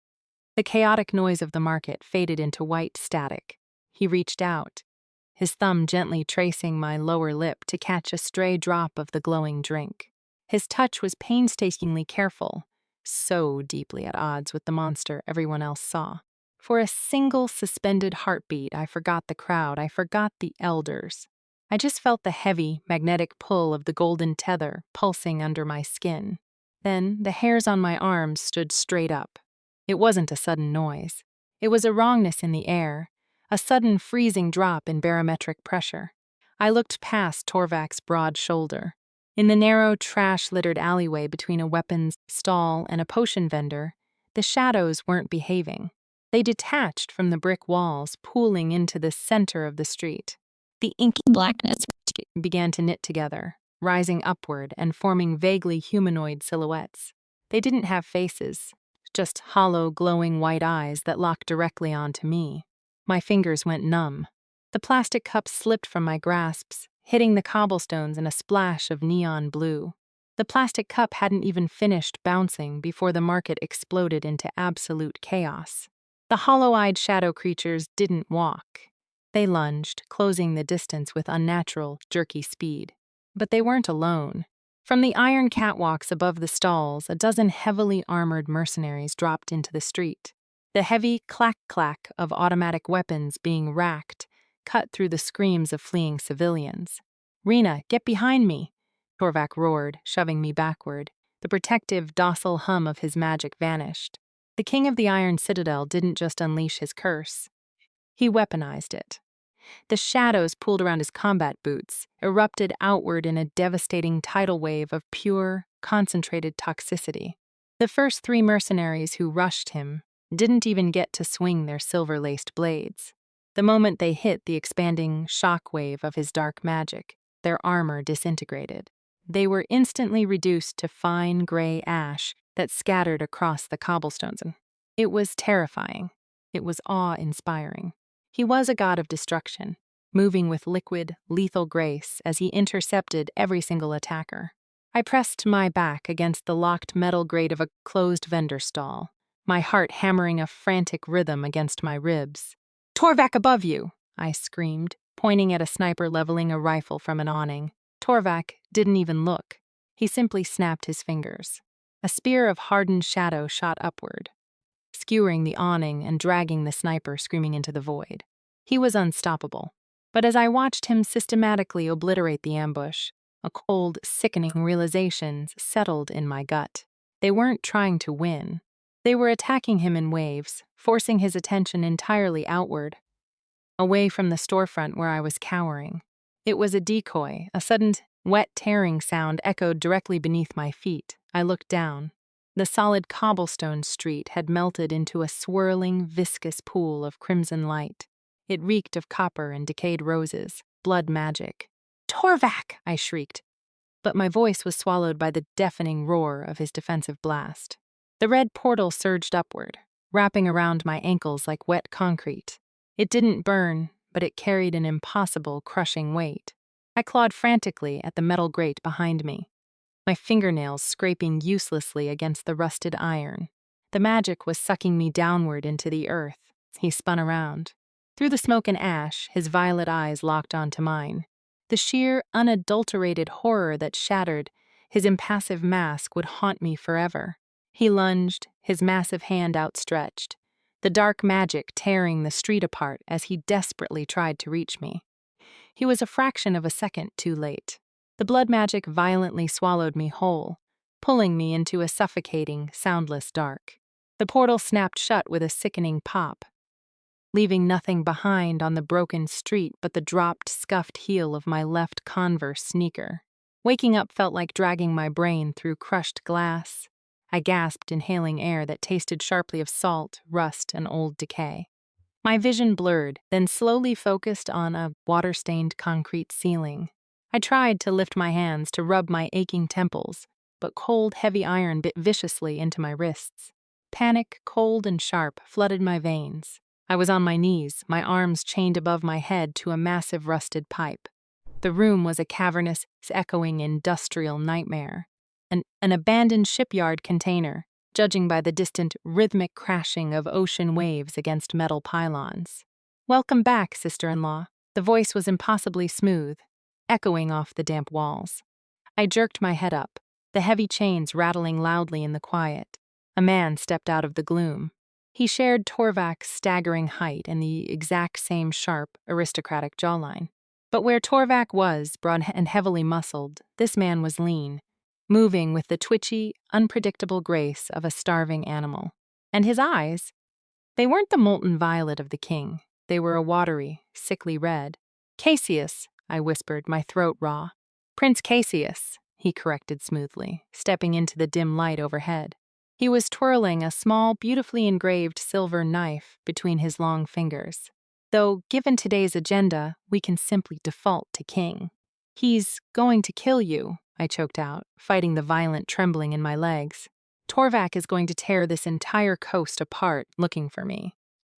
The chaotic noise of the market faded into white static. He reached out, his thumb gently tracing my lower lip to catch a stray drop of the glowing drink. His touch was painstakingly careful, so deeply at odds with the monster everyone else saw. For a single suspended heartbeat, I forgot the crowd, I forgot the elders. I just felt the heavy, magnetic pull of the golden tether pulsing under my skin. Then the hairs on my arms stood straight up. It wasn't a sudden noise. It was a wrongness in the air, a sudden freezing drop in barometric pressure. I looked past Torvac's broad shoulder. In the narrow, trash-littered alleyway between a weapons stall and a potion vendor, the shadows weren't behaving. They detached from the brick walls, pooling into the center of the street. The inky blackness began to knit together, rising upward and forming vaguely humanoid silhouettes. They didn't have faces, just hollow, glowing white eyes that locked directly onto me. My fingers went numb. The plastic cup slipped from my grasps, hitting the cobblestones in a splash of neon blue. The plastic cup hadn't even finished bouncing before the market exploded into absolute chaos. The hollow-eyed shadow creatures didn't walk. They lunged, closing the distance with unnatural, jerky speed. But they weren't alone. From the iron catwalks above the stalls, a dozen heavily armored mercenaries dropped into the street. The heavy clack-clack of automatic weapons being racked cut through the screams of fleeing civilians. "Rena, get behind me!" Torvac roared, shoving me backward. The protective, docile hum of his magic vanished. The king of the Iron Citadel didn't just unleash his curse. He weaponized it. The shadows pooled around his combat boots, erupted outward in a devastating tidal wave of pure, concentrated toxicity. The first 3 mercenaries who rushed him didn't even get to swing their silver-laced blades. The moment they hit the expanding shockwave of his dark magic, their armor disintegrated. They were instantly reduced to fine gray ash that scattered across the cobblestones. It was terrifying. It was awe-inspiring. He was a god of destruction, moving with liquid, lethal grace as he intercepted every single attacker. I pressed my back against the locked metal grate of a closed vendor stall, my heart hammering a frantic rhythm against my ribs. "Torvac above you!" I screamed, pointing at a sniper leveling a rifle from an awning. Torvac didn't even look. He simply snapped his fingers. A spear of hardened shadow shot upward, skewering the awning and dragging the sniper screaming into the void. He was unstoppable. But as I watched him systematically obliterate the ambush, a cold, sickening realization settled in my gut. They weren't trying to win. They were attacking him in waves, forcing his attention entirely outward, away from the storefront where I was cowering. It was a decoy. A sudden, wet tearing sound echoed directly beneath my feet. I looked down. The solid cobblestone street had melted into a swirling, viscous pool of crimson light. It reeked of copper and decayed roses, blood magic. "Torvac!" I shrieked, but my voice was swallowed by the deafening roar of his defensive blast. The red portal surged upward, wrapping around my ankles like wet concrete. It didn't burn, but it carried an impossible, crushing weight. I clawed frantically at the metal grate behind me, my fingernails scraping uselessly against the rusted iron. The magic was sucking me downward into the earth. He spun around. Through the smoke and ash, his violet eyes locked onto mine. The sheer, unadulterated horror that shattered his impassive mask would haunt me forever. He lunged, his massive hand outstretched, the dark magic tearing the street apart as he desperately tried to reach me. He was a fraction of a second too late. The blood magic violently swallowed me whole, pulling me into a suffocating, soundless dark. The portal snapped shut with a sickening pop, leaving nothing behind on the broken street but the dropped, scuffed heel of my left Converse sneaker. Waking up felt like dragging my brain through crushed glass. I gasped, inhaling air that tasted sharply of salt, rust, and old decay. My vision blurred, then slowly focused on a water-stained concrete ceiling. I tried to lift my hands to rub my aching temples, but cold, heavy iron bit viciously into my wrists. Panic, cold and sharp, flooded my veins. I was on my knees, my arms chained above my head to a massive rusted pipe. The room was a cavernous, echoing industrial nightmare. An abandoned shipyard container, judging by the distant, rhythmic crashing of ocean waves against metal pylons. "Welcome back, sister-in-law." The voice was impossibly smooth, echoing off the damp walls. I jerked my head up, the heavy chains rattling loudly in the quiet. A man stepped out of the gloom. He shared Torvac's staggering height and the exact same sharp, aristocratic jawline. But where Torvac was, broad and heavily muscled, this man was lean, moving with the twitchy, unpredictable grace of a starving animal. And his eyes, they weren't the molten violet of the king. They were a watery, sickly red. "Cassius," I whispered, my throat raw. "Prince Cassius," he corrected smoothly, stepping into the dim light overhead. He was twirling a small, beautifully engraved silver knife between his long fingers. Though, given today's agenda, we can simply default to king. "He's going to kill you," I choked out, fighting the violent trembling in my legs. "Torvac is going to tear this entire coast apart looking for me."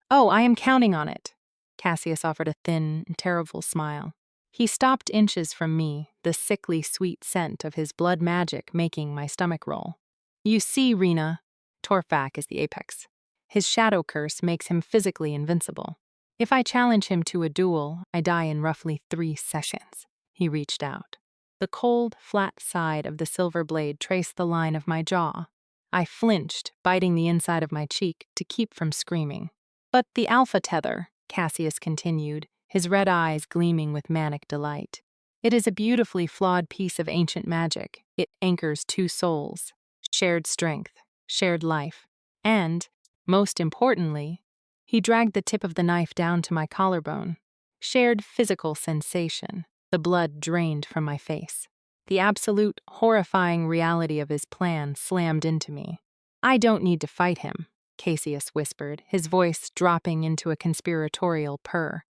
"Oh, I am counting on it." Cassius offered a thin, terrible smile. He stopped inches from me, the sickly sweet scent of his blood magic making my stomach roll. "You see, Rena, Torvac is the apex. His shadow curse makes him physically invincible. If I challenge him to a duel, I die in roughly 3 sessions." He reached out. The cold, flat side of the silver blade traced the line of my jaw. I flinched, biting the inside of my cheek to keep from screaming. "But the alpha tether," Cassius continued, his red eyes gleaming with manic delight. "It is a beautifully flawed piece of ancient magic. It anchors 2 souls, shared strength, shared life, and, most importantly," he dragged the tip of the knife down to my collarbone, "shared physical sensation." The blood drained from my face. The absolute, horrifying reality of his plan slammed into me. "I don't need to fight him," Cassius whispered, his voice dropping into a conspiratorial purr.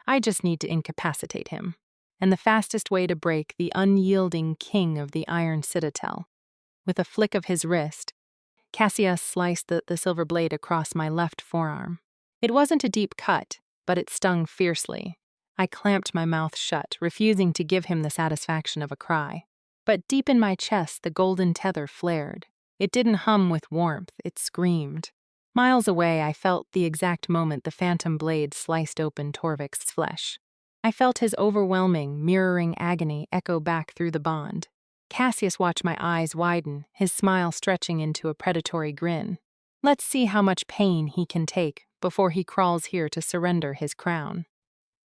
"I just need to incapacitate him. And the fastest way to break the unyielding king of the Iron Citadel." With a flick of his wrist, Cassius sliced the silver blade across my left forearm. It wasn't a deep cut, but it stung fiercely. I clamped my mouth shut, refusing to give him the satisfaction of a cry. But deep in my chest, the golden tether flared. It didn't hum with warmth, it screamed. Miles away, I felt the exact moment the phantom blade sliced open Torvac's flesh. I felt his overwhelming, mirroring agony echo back through the bond. Cassius watched my eyes widen, his smile stretching into a predatory grin. Let's see how much pain he can take before he crawls here to surrender his crown.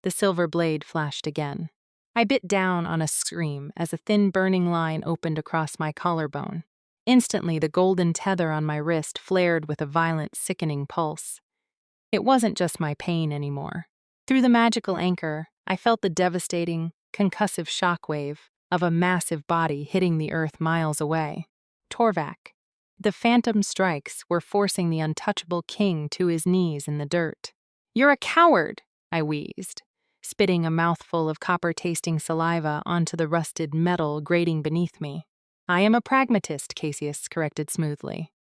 The silver blade flashed again. I bit down on a scream as a thin burning line opened across my collarbone. Instantly, the golden tether on my wrist flared with a violent, sickening pulse. It wasn't just my pain anymore. Through the magical anchor, I felt the devastating, concussive shockwave of a massive body hitting the earth miles away. Torvac. The phantom strikes were forcing the untouchable king to his knees in the dirt. "You're a coward," I wheezed, spitting a mouthful of copper-tasting saliva onto the rusted metal grating beneath me. "I am a pragmatist," Cassius corrected smoothly.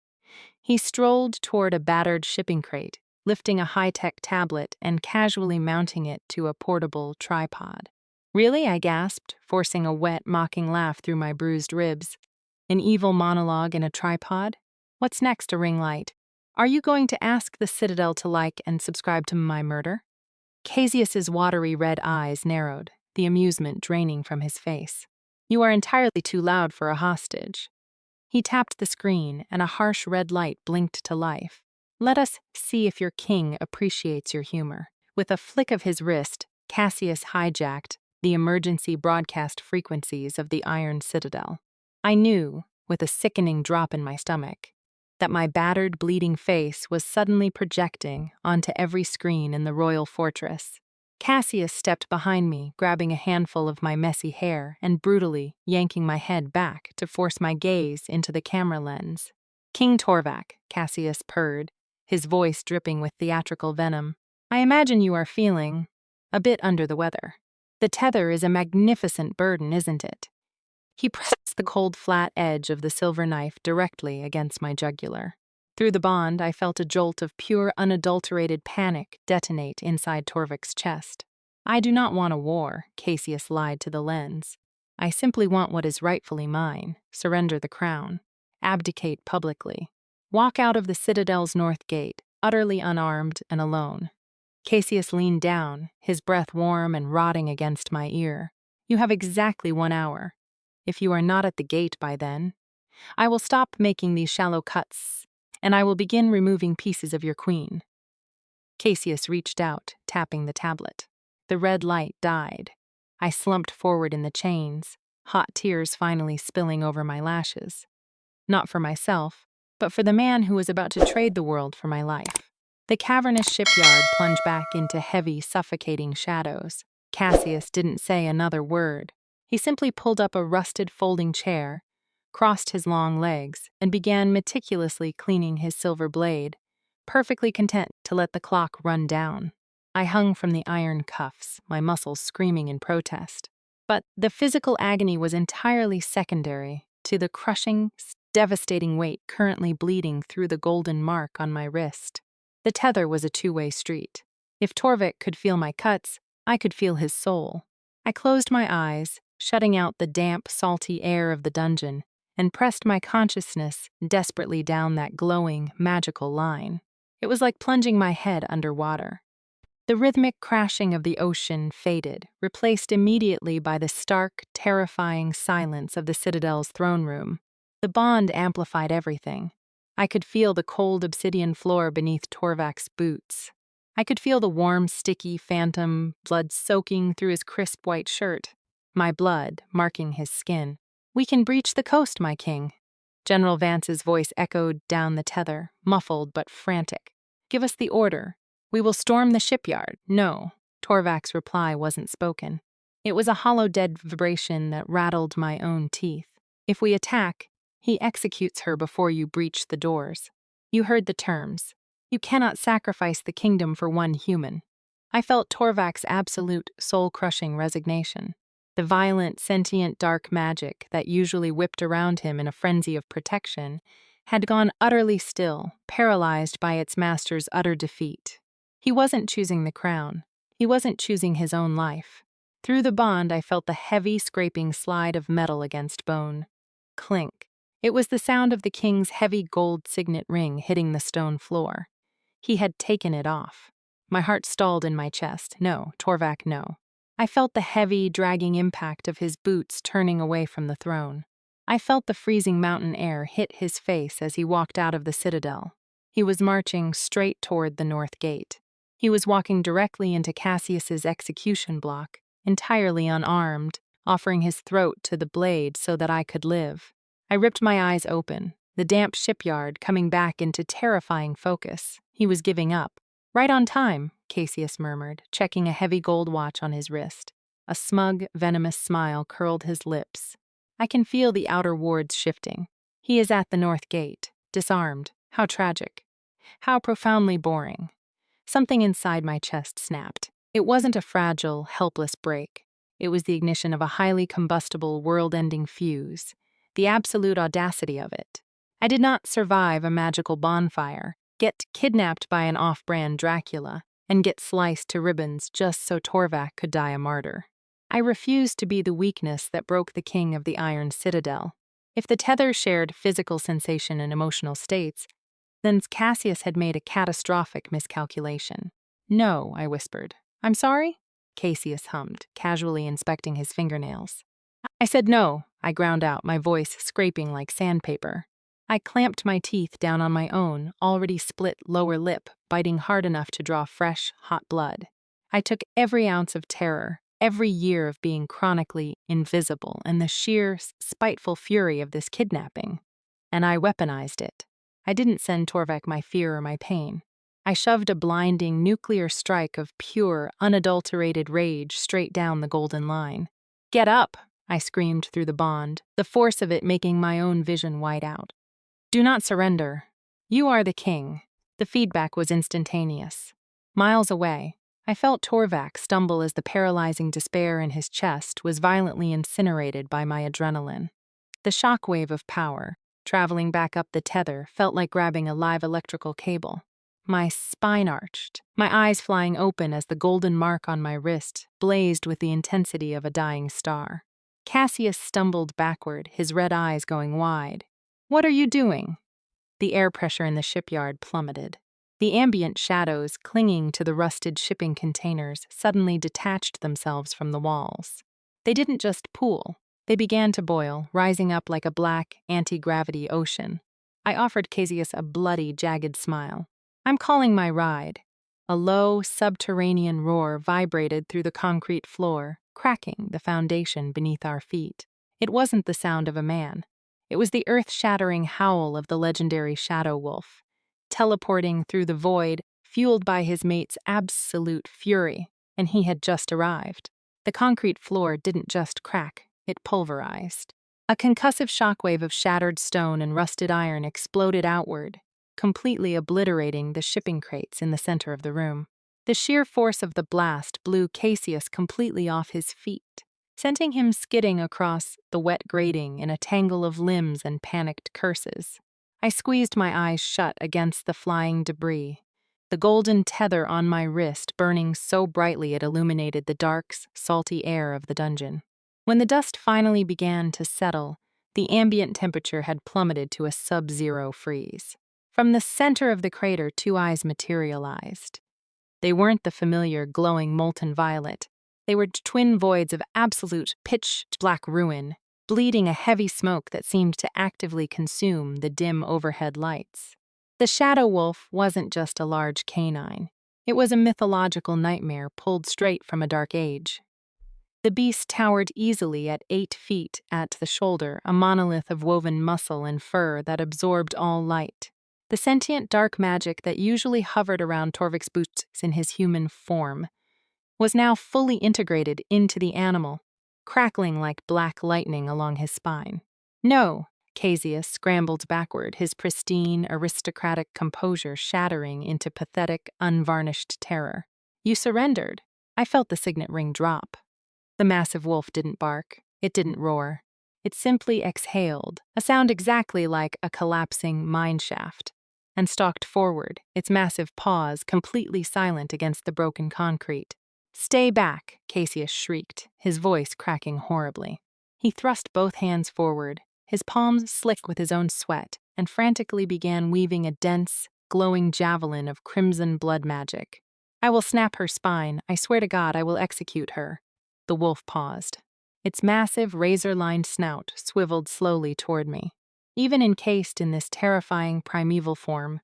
He strolled toward a battered shipping crate, lifting a high-tech tablet and casually mounting it to a portable tripod. "Really?" I gasped, forcing a wet, mocking laugh through my bruised ribs. "An evil monologue in a tripod? What's next, a ring light? Are you going to ask the Citadel to like and subscribe to my murder?" Cassius's watery red eyes narrowed, the amusement draining from his face. "You are entirely too loud for a hostage." He tapped the screen, and a harsh red light blinked to life. "Let us see if your king appreciates your humor." With a flick of his wrist, Cassius hijacked the emergency broadcast frequencies of the Iron Citadel. I knew, with a sickening drop in my stomach, that my battered, bleeding face was suddenly projecting onto every screen in the royal fortress. Cassius stepped behind me, grabbing a handful of my messy hair and brutally yanking my head back to force my gaze into the camera lens. "King Torvac," Cassius purred, his voice dripping with theatrical venom, "I imagine you are feeling a bit under the weather. The tether is a magnificent burden, isn't it?" He pressed the cold, flat edge of the silver knife directly against my jugular. Through the bond, I felt a jolt of pure, unadulterated panic detonate inside Torvac's chest. "I do not want a war," Cassius lied to the lens. "I simply want what is rightfully mine, surrender the crown, abdicate publicly, walk out of the Citadel's north gate, utterly unarmed and alone." Cassius leaned down, his breath warm and rotting against my ear. "You have exactly 1 hour. If you are not at the gate by then, I will stop making these shallow cuts, and I will begin removing pieces of your queen." Cassius reached out, tapping the tablet. The red light died. I slumped forward in the chains, hot tears finally spilling over my lashes. Not for myself, but for the man who was about to trade the world for my life. The cavernous shipyard plunged back into heavy, suffocating shadows. Cassius didn't say another word. He simply pulled up a rusted folding chair, crossed his long legs, and began meticulously cleaning his silver blade, perfectly content to let the clock run down. I hung from the iron cuffs, my muscles screaming in protest. But the physical agony was entirely secondary to the crushing, devastating weight currently bleeding through the golden mark on my wrist. The tether was a two-way street. If Torvac could feel my cuts, I could feel his soul. I closed my eyes, shutting out the damp, salty air of the dungeon, and pressed my consciousness desperately down that glowing, magical line. It was like plunging my head underwater. The rhythmic crashing of the ocean faded, replaced immediately by the stark, terrifying silence of the Citadel's throne room. The bond amplified everything. I could feel the cold obsidian floor beneath Torvac's boots. I could feel the warm, sticky phantom blood soaking through his crisp white shirt, my blood marking his skin. "We can breach the coast, my king." General Vance's voice echoed down the tether, muffled but frantic. "Give us the order. We will storm the shipyard." "No." Torvac's reply wasn't spoken. It was a hollow dead vibration that rattled my own teeth. "If we attack, he executes her before you breach the doors. You heard the terms. You cannot sacrifice the kingdom for one human." I felt Torvac's absolute, soul-crushing resignation. The violent, sentient dark magic that usually whipped around him in a frenzy of protection had gone utterly still, paralyzed by its master's utter defeat. He wasn't choosing the crown. He wasn't choosing his own life. Through the bond, I felt the heavy, scraping slide of metal against bone. Clink. It was the sound of the king's heavy gold signet ring hitting the stone floor. He had taken it off. My heart stalled in my chest. No, Torvac, no. I felt the heavy, dragging impact of his boots turning away from the throne. I felt the freezing mountain air hit his face as he walked out of the citadel. He was marching straight toward the north gate. He was walking directly into Cassius's execution block, entirely unarmed, offering his throat to the blade so that I could live. I ripped my eyes open, the damp shipyard coming back into terrifying focus. He was giving up. Right on time, Cassius murmured, checking a heavy gold watch on his wrist. A smug, venomous smile curled his lips. I can feel the outer wards shifting. He is at the north gate, disarmed. How tragic. How profoundly boring. Something inside my chest snapped. It wasn't a fragile, helpless break. It was the ignition of a highly combustible, world-ending fuse. The absolute audacity of it. I did not survive a magical bonfire, get kidnapped by an off-brand Dracula, and get sliced to ribbons just so Torvac could die a martyr. I refused to be the weakness that broke the king of the Iron Citadel. If the tether shared physical sensation and emotional states, then Cassius had made a catastrophic miscalculation. No, I whispered. I'm sorry? Cassius hummed, casually inspecting his fingernails. I said no, I ground out, my voice scraping like sandpaper. I clamped my teeth down on my own, already split lower lip, biting hard enough to draw fresh, hot blood. I took every ounce of terror, every year of being chronically invisible, and the sheer, spiteful fury of this kidnapping, and I weaponized it. I didn't send Torvac my fear or my pain. I shoved a blinding nuclear strike of pure, unadulterated rage straight down the golden line. Get up, I screamed through the bond, the force of it making my own vision white out. Do not surrender. You are the king. The feedback was instantaneous. Miles away, I felt Torvac stumble as the paralyzing despair in his chest was violently incinerated by my adrenaline. The shockwave of power, traveling back up the tether, felt like grabbing a live electrical cable. My spine arched, my eyes flying open as the golden mark on my wrist blazed with the intensity of a dying star. Cassius stumbled backward, his red eyes going wide. What are you doing? The air pressure in the shipyard plummeted. The ambient shadows clinging to the rusted shipping containers suddenly detached themselves from the walls. They didn't just pool. They began to boil, rising up like a black, anti-gravity ocean. I offered Cassius a bloody, jagged smile. I'm calling my ride. A low, subterranean roar vibrated through the concrete floor, cracking the foundation beneath our feet. It wasn't the sound of a man. It was the earth-shattering howl of the legendary Shadow Wolf, teleporting through the void, fueled by his mate's absolute fury, and he had just arrived. The concrete floor didn't just crack, it pulverized. A concussive shockwave of shattered stone and rusted iron exploded outward, completely obliterating the shipping crates in the center of the room. The sheer force of the blast blew Cassius completely off his feet, sending him skidding across the wet grating in a tangle of limbs and panicked curses. I squeezed my eyes shut against the flying debris, the golden tether on my wrist burning so brightly it illuminated the dark, salty air of the dungeon. When the dust finally began to settle, the ambient temperature had plummeted to a sub-zero freeze. From the center of the crater, two eyes materialized. They weren't the familiar, glowing molten violet. They were twin voids of absolute pitch-black ruin, bleeding a heavy smoke that seemed to actively consume the dim overhead lights. The Shadow Wolf wasn't just a large canine. It was a mythological nightmare pulled straight from a dark age. The beast towered easily at 8 feet at the shoulder, a monolith of woven muscle and fur that absorbed all light. The sentient dark magic that usually hovered around Torvac's boots in his human form was now fully integrated into the animal, crackling like black lightning along his spine. No, Cassius scrambled backward, his pristine, aristocratic composure shattering into pathetic, unvarnished terror. You surrendered. I felt the signet ring drop. The massive wolf didn't bark. It didn't roar. It simply exhaled, a sound exactly like a collapsing mine shaft, and stalked forward, its massive paws completely silent against the broken concrete. Stay back, Cassius shrieked, his voice cracking horribly. He thrust both hands forward, his palms slick with his own sweat, and frantically began weaving a dense, glowing javelin of crimson blood magic. I will snap her spine. I swear to God I will execute her. The wolf paused. Its massive, razor-lined snout swiveled slowly toward me. Even encased in this terrifying primeval form,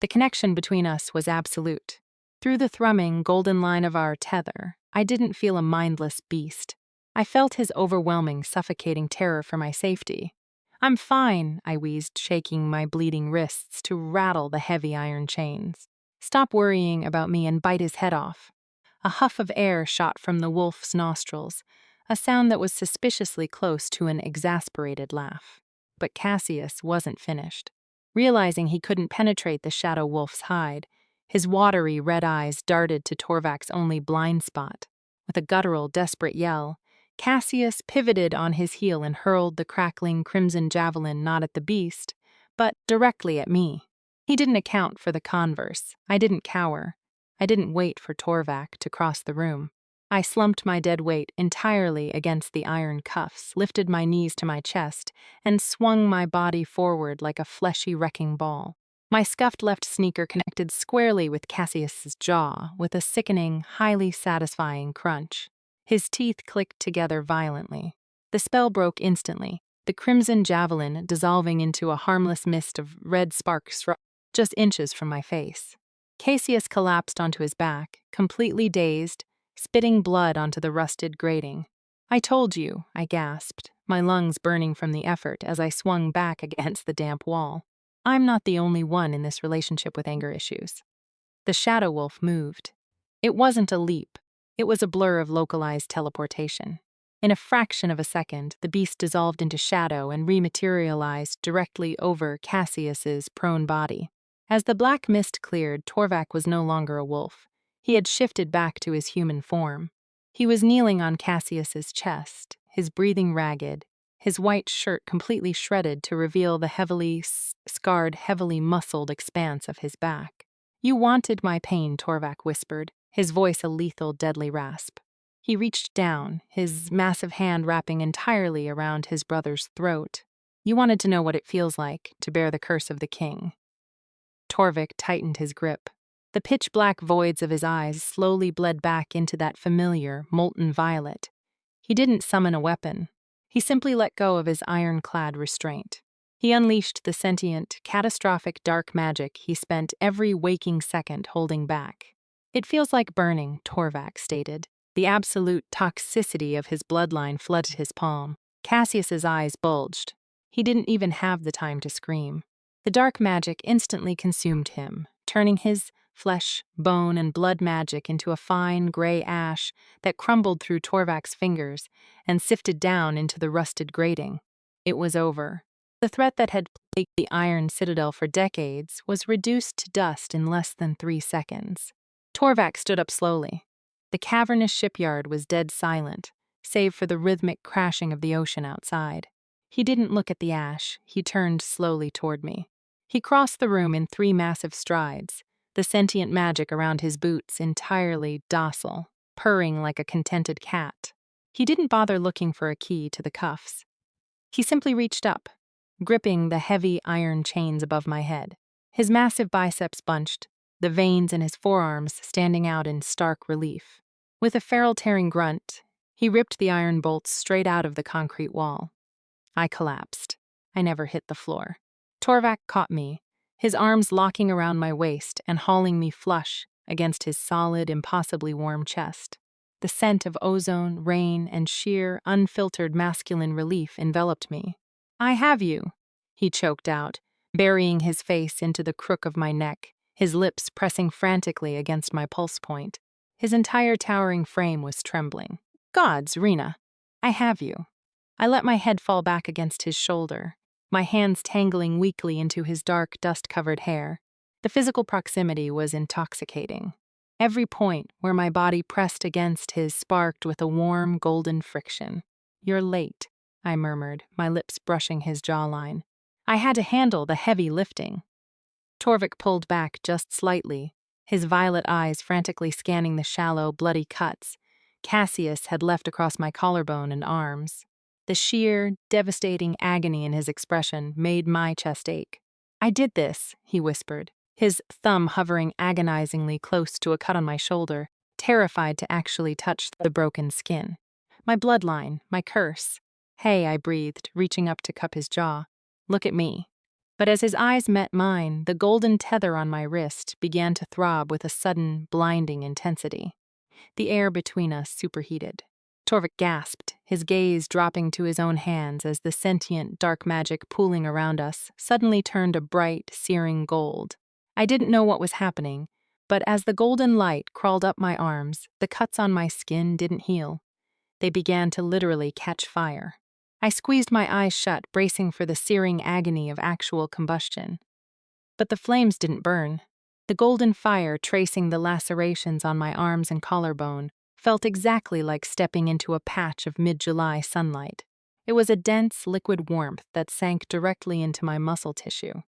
the connection between us was absolute. Through the thrumming, golden line of our tether, I didn't feel a mindless beast. I felt his overwhelming, suffocating terror for my safety. I'm fine, I wheezed, shaking my bleeding wrists to rattle the heavy iron chains. Stop worrying about me and bite his head off. A huff of air shot from the wolf's nostrils, a sound that was suspiciously close to an exasperated laugh. But Cassius wasn't finished. Realizing he couldn't penetrate the shadow wolf's hide, his watery red eyes darted to Torvac's only blind spot. With a guttural, desperate yell, Cassius pivoted on his heel and hurled the crackling crimson javelin not at the beast, but directly at me. He didn't account for the converse. I didn't cower. I didn't wait for Torvac to cross the room. I slumped my dead weight entirely against the iron cuffs, lifted my knees to my chest, and swung my body forward like a fleshy wrecking ball. My scuffed left sneaker connected squarely with Cassius's jaw with a sickening, highly satisfying crunch. His teeth clicked together violently. The spell broke instantly, the crimson javelin dissolving into a harmless mist of red sparks just inches from my face. Cassius collapsed onto his back, completely dazed, spitting blood onto the rusted grating. I told you, I gasped, my lungs burning from the effort as I swung back against the damp wall. I'm not the only one in this relationship with anger issues. The shadow wolf moved. It wasn't a leap. It was a blur of localized teleportation. In a fraction of a second, the beast dissolved into shadow and rematerialized directly over Cassius's prone body. As the black mist cleared, Torvac was no longer a wolf. He had shifted back to his human form. He was kneeling on Cassius's chest, his breathing ragged, his white shirt completely shredded to reveal the heavily scarred, heavily muscled expanse of his back. You wanted my pain, Torvac whispered, his voice a lethal, deadly rasp. He reached down, his massive hand wrapping entirely around his brother's throat. You wanted to know what it feels like to bear the curse of the king. Torvac tightened his grip. The pitch-black voids of his eyes slowly bled back into that familiar, molten violet. He didn't summon a weapon. He simply let go of his iron-clad restraint. He unleashed the sentient, catastrophic dark magic he spent every waking second holding back. It feels like burning, Torvac stated. The absolute toxicity of his bloodline flooded his palm. Cassius's eyes bulged. He didn't even have the time to scream. The dark magic instantly consumed him, turning his flesh, bone, and blood magic into a fine gray ash that crumbled through Torvac's fingers and sifted down into the rusted grating. It was over. The threat that had plagued the Iron Citadel for decades was reduced to dust in less than 3 seconds. Torvac stood up slowly. The cavernous shipyard was dead silent, save for the rhythmic crashing of the ocean outside. He didn't look at the ash. He turned slowly toward me. He crossed the room in 3 massive strides, the sentient magic around his boots entirely docile, purring like a contented cat. He didn't bother looking for a key to the cuffs. He simply reached up, gripping the heavy iron chains above my head. His massive biceps bunched, the veins in his forearms standing out in stark relief. With a feral-tearing grunt, he ripped the iron bolts straight out of the concrete wall. I collapsed. I never hit the floor. Torvac caught me, his arms locking around my waist and hauling me flush against his solid, impossibly warm chest. The scent of ozone, rain, and sheer, unfiltered masculine relief enveloped me. "I have you," he choked out, burying his face into the crook of my neck, his lips pressing frantically against my pulse point. His entire towering frame was trembling. "Gods, Rena, I have you." I let my head fall back against his shoulder, my hands tangling weakly into his dark, dust-covered hair. The physical proximity was intoxicating. Every point where my body pressed against his sparked with a warm, golden friction. "You're late," I murmured, my lips brushing his jawline. I had to handle the heavy lifting. Torvac pulled back just slightly, his violet eyes frantically scanning the shallow, bloody cuts Cassius had left across my collarbone and arms. The sheer, devastating agony in his expression made my chest ache. "I did this," he whispered, his thumb hovering agonizingly close to a cut on my shoulder, terrified to actually touch the broken skin. "My bloodline, my curse." "Hey," I breathed, reaching up to cup his jaw. "Look at me." But as his eyes met mine, the golden tether on my wrist began to throb with a sudden, blinding intensity. The air between us superheated. Torvac gasped, his gaze dropping to his own hands as the sentient dark magic pooling around us suddenly turned a bright, searing gold. I didn't know what was happening, but as the golden light crawled up my arms, the cuts on my skin didn't heal. They began to literally catch fire. I squeezed my eyes shut, bracing for the searing agony of actual combustion. But the flames didn't burn. The golden fire tracing the lacerations on my arms and collarbone felt exactly like stepping into a patch of mid-July sunlight. It was a dense, liquid warmth that sank directly into my muscle tissue.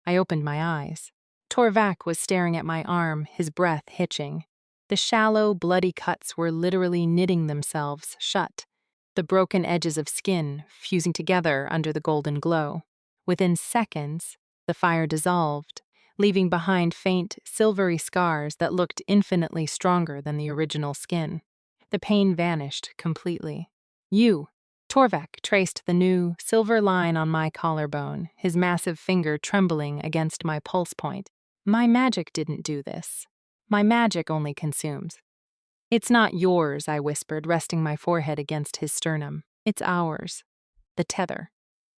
I opened my eyes. Torvac was staring at my arm, his breath hitching. The shallow, bloody cuts were literally knitting themselves shut, the broken edges of skin fusing together under the golden glow. Within seconds, the fire dissolved, leaving behind faint, silvery scars that looked infinitely stronger than the original skin. The pain vanished completely. Torvac traced the new, silver line on my collarbone, his massive finger trembling against my pulse point. "My magic didn't do this. My magic only consumes." "It's not yours," I whispered, resting my forehead against his sternum. "It's ours. The tether."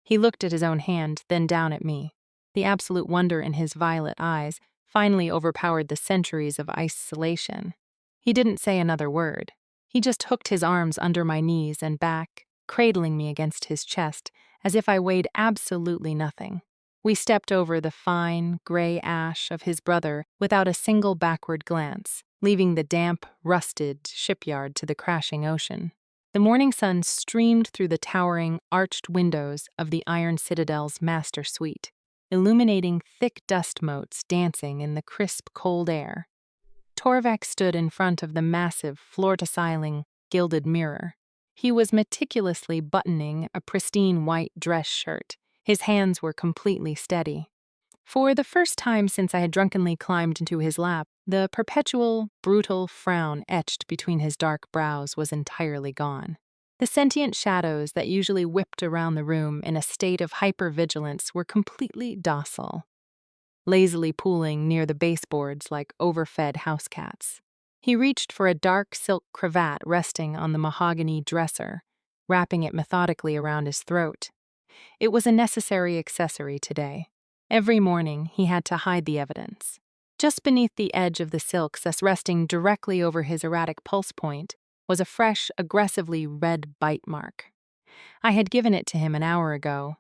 He looked at his own hand, then down at me. The absolute wonder in his violet eyes finally overpowered the centuries of isolation. He didn't say another word. He just hooked his arms under my knees and back, cradling me against his chest, as if I weighed absolutely nothing. We stepped over the fine, gray ash of his brother without a single backward glance, leaving the damp, rusted shipyard to the crashing ocean. The morning sun streamed through the towering, arched windows of the Iron Citadel's master suite, illuminating thick dust motes dancing in the crisp, cold air. Torvac stood in front of the massive, floor-to-ceiling, gilded mirror. He was meticulously buttoning a pristine white dress shirt. His hands were completely steady. For the first time since I had drunkenly climbed into his lap, the perpetual, brutal frown etched between his dark brows was entirely gone. The sentient shadows that usually whipped around the room in a state of hypervigilance were completely docile, lazily pooling near the baseboards like overfed house cats. He reached for a dark silk cravat resting on the mahogany dresser, wrapping it methodically around his throat. It was a necessary accessory today. Every morning, he had to hide the evidence. Just beneath the edge of the silks, thus resting directly over his erratic pulse point, was a fresh, aggressively red bite mark. I had given it to him an hour ago,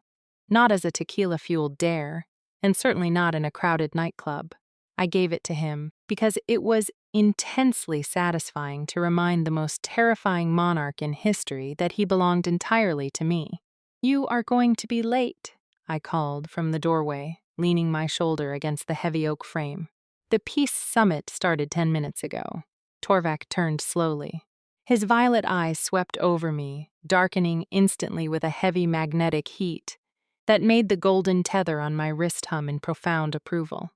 not as a tequila-fueled dare, and certainly not in a crowded nightclub. I gave it to him because it was intensely satisfying to remind the most terrifying monarch in history that he belonged entirely to me. "You are going to be late," I called from the doorway, leaning my shoulder against the heavy oak frame. "The Peace Summit started 10 minutes ago." Torvac turned slowly. His violet eyes swept over me, darkening instantly with a heavy magnetic heat that made the golden tether on my wrist hum in profound approval.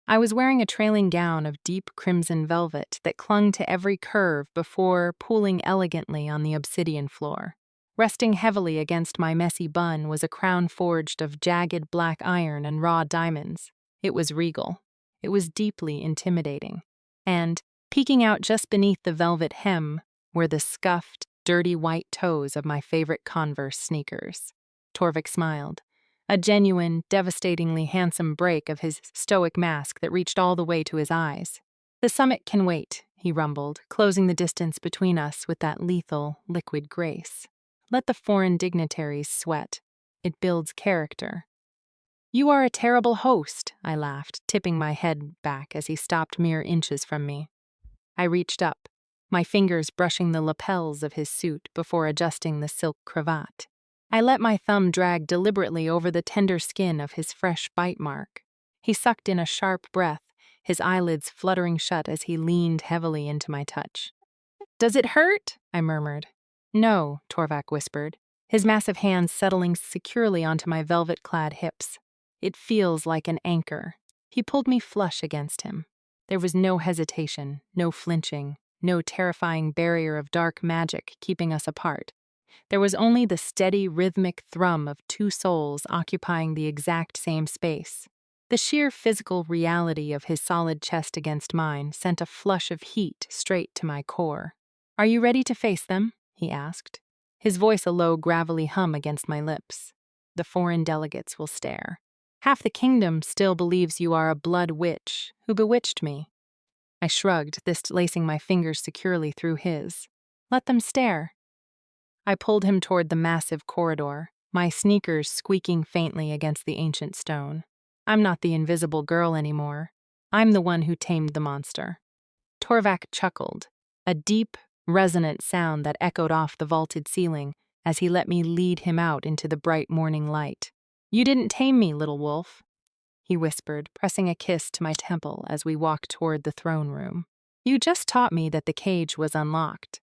I was wearing a trailing gown of deep crimson velvet that clung to every curve before pooling elegantly on the obsidian floor. Resting heavily against my messy bun was a crown forged of jagged black iron and raw diamonds. It was regal. It was deeply intimidating. And, peeking out just beneath the velvet hem, were the scuffed, dirty white toes of my favorite Converse sneakers. Torvac smiled, a genuine, devastatingly handsome break of his stoic mask that reached all the way to his eyes. "The summit can wait," he rumbled, closing the distance between us with that lethal, liquid grace. "Let the foreign dignitaries sweat. It builds character." "You are a terrible host," I laughed, tipping my head back as he stopped mere inches from me. I reached up, my fingers brushing the lapels of his suit before adjusting the silk cravat. I let my thumb drag deliberately over the tender skin of his fresh bite mark. He sucked in a sharp breath, his eyelids fluttering shut as he leaned heavily into my touch. "Does it hurt?" I murmured. "No," Torvac whispered, his massive hands settling securely onto my velvet-clad hips. "It feels like an anchor." He pulled me flush against him. There was no hesitation, no flinching, no terrifying barrier of dark magic keeping us apart. There was only the steady, rhythmic thrum of two souls occupying the exact same space. The sheer physical reality of his solid chest against mine sent a flush of heat straight to my core. "Are you ready to face them?" he asked, his voice a low, gravelly hum against my lips. "The foreign delegates will stare. Half the kingdom still believes you are a blood witch who bewitched me." I shrugged, this lacing my fingers securely through his. "Let them stare." I pulled him toward the massive corridor, my sneakers squeaking faintly against the ancient stone. I'm not the invisible girl anymore. I'm the one who tamed the monster. Torvac chuckled, a deep, resonant sound that echoed off the vaulted ceiling as he let me lead him out into the bright morning light. "You didn't tame me, little wolf," he whispered, pressing a kiss to my temple as we walked toward the throne room. "You just taught me that the cage was unlocked."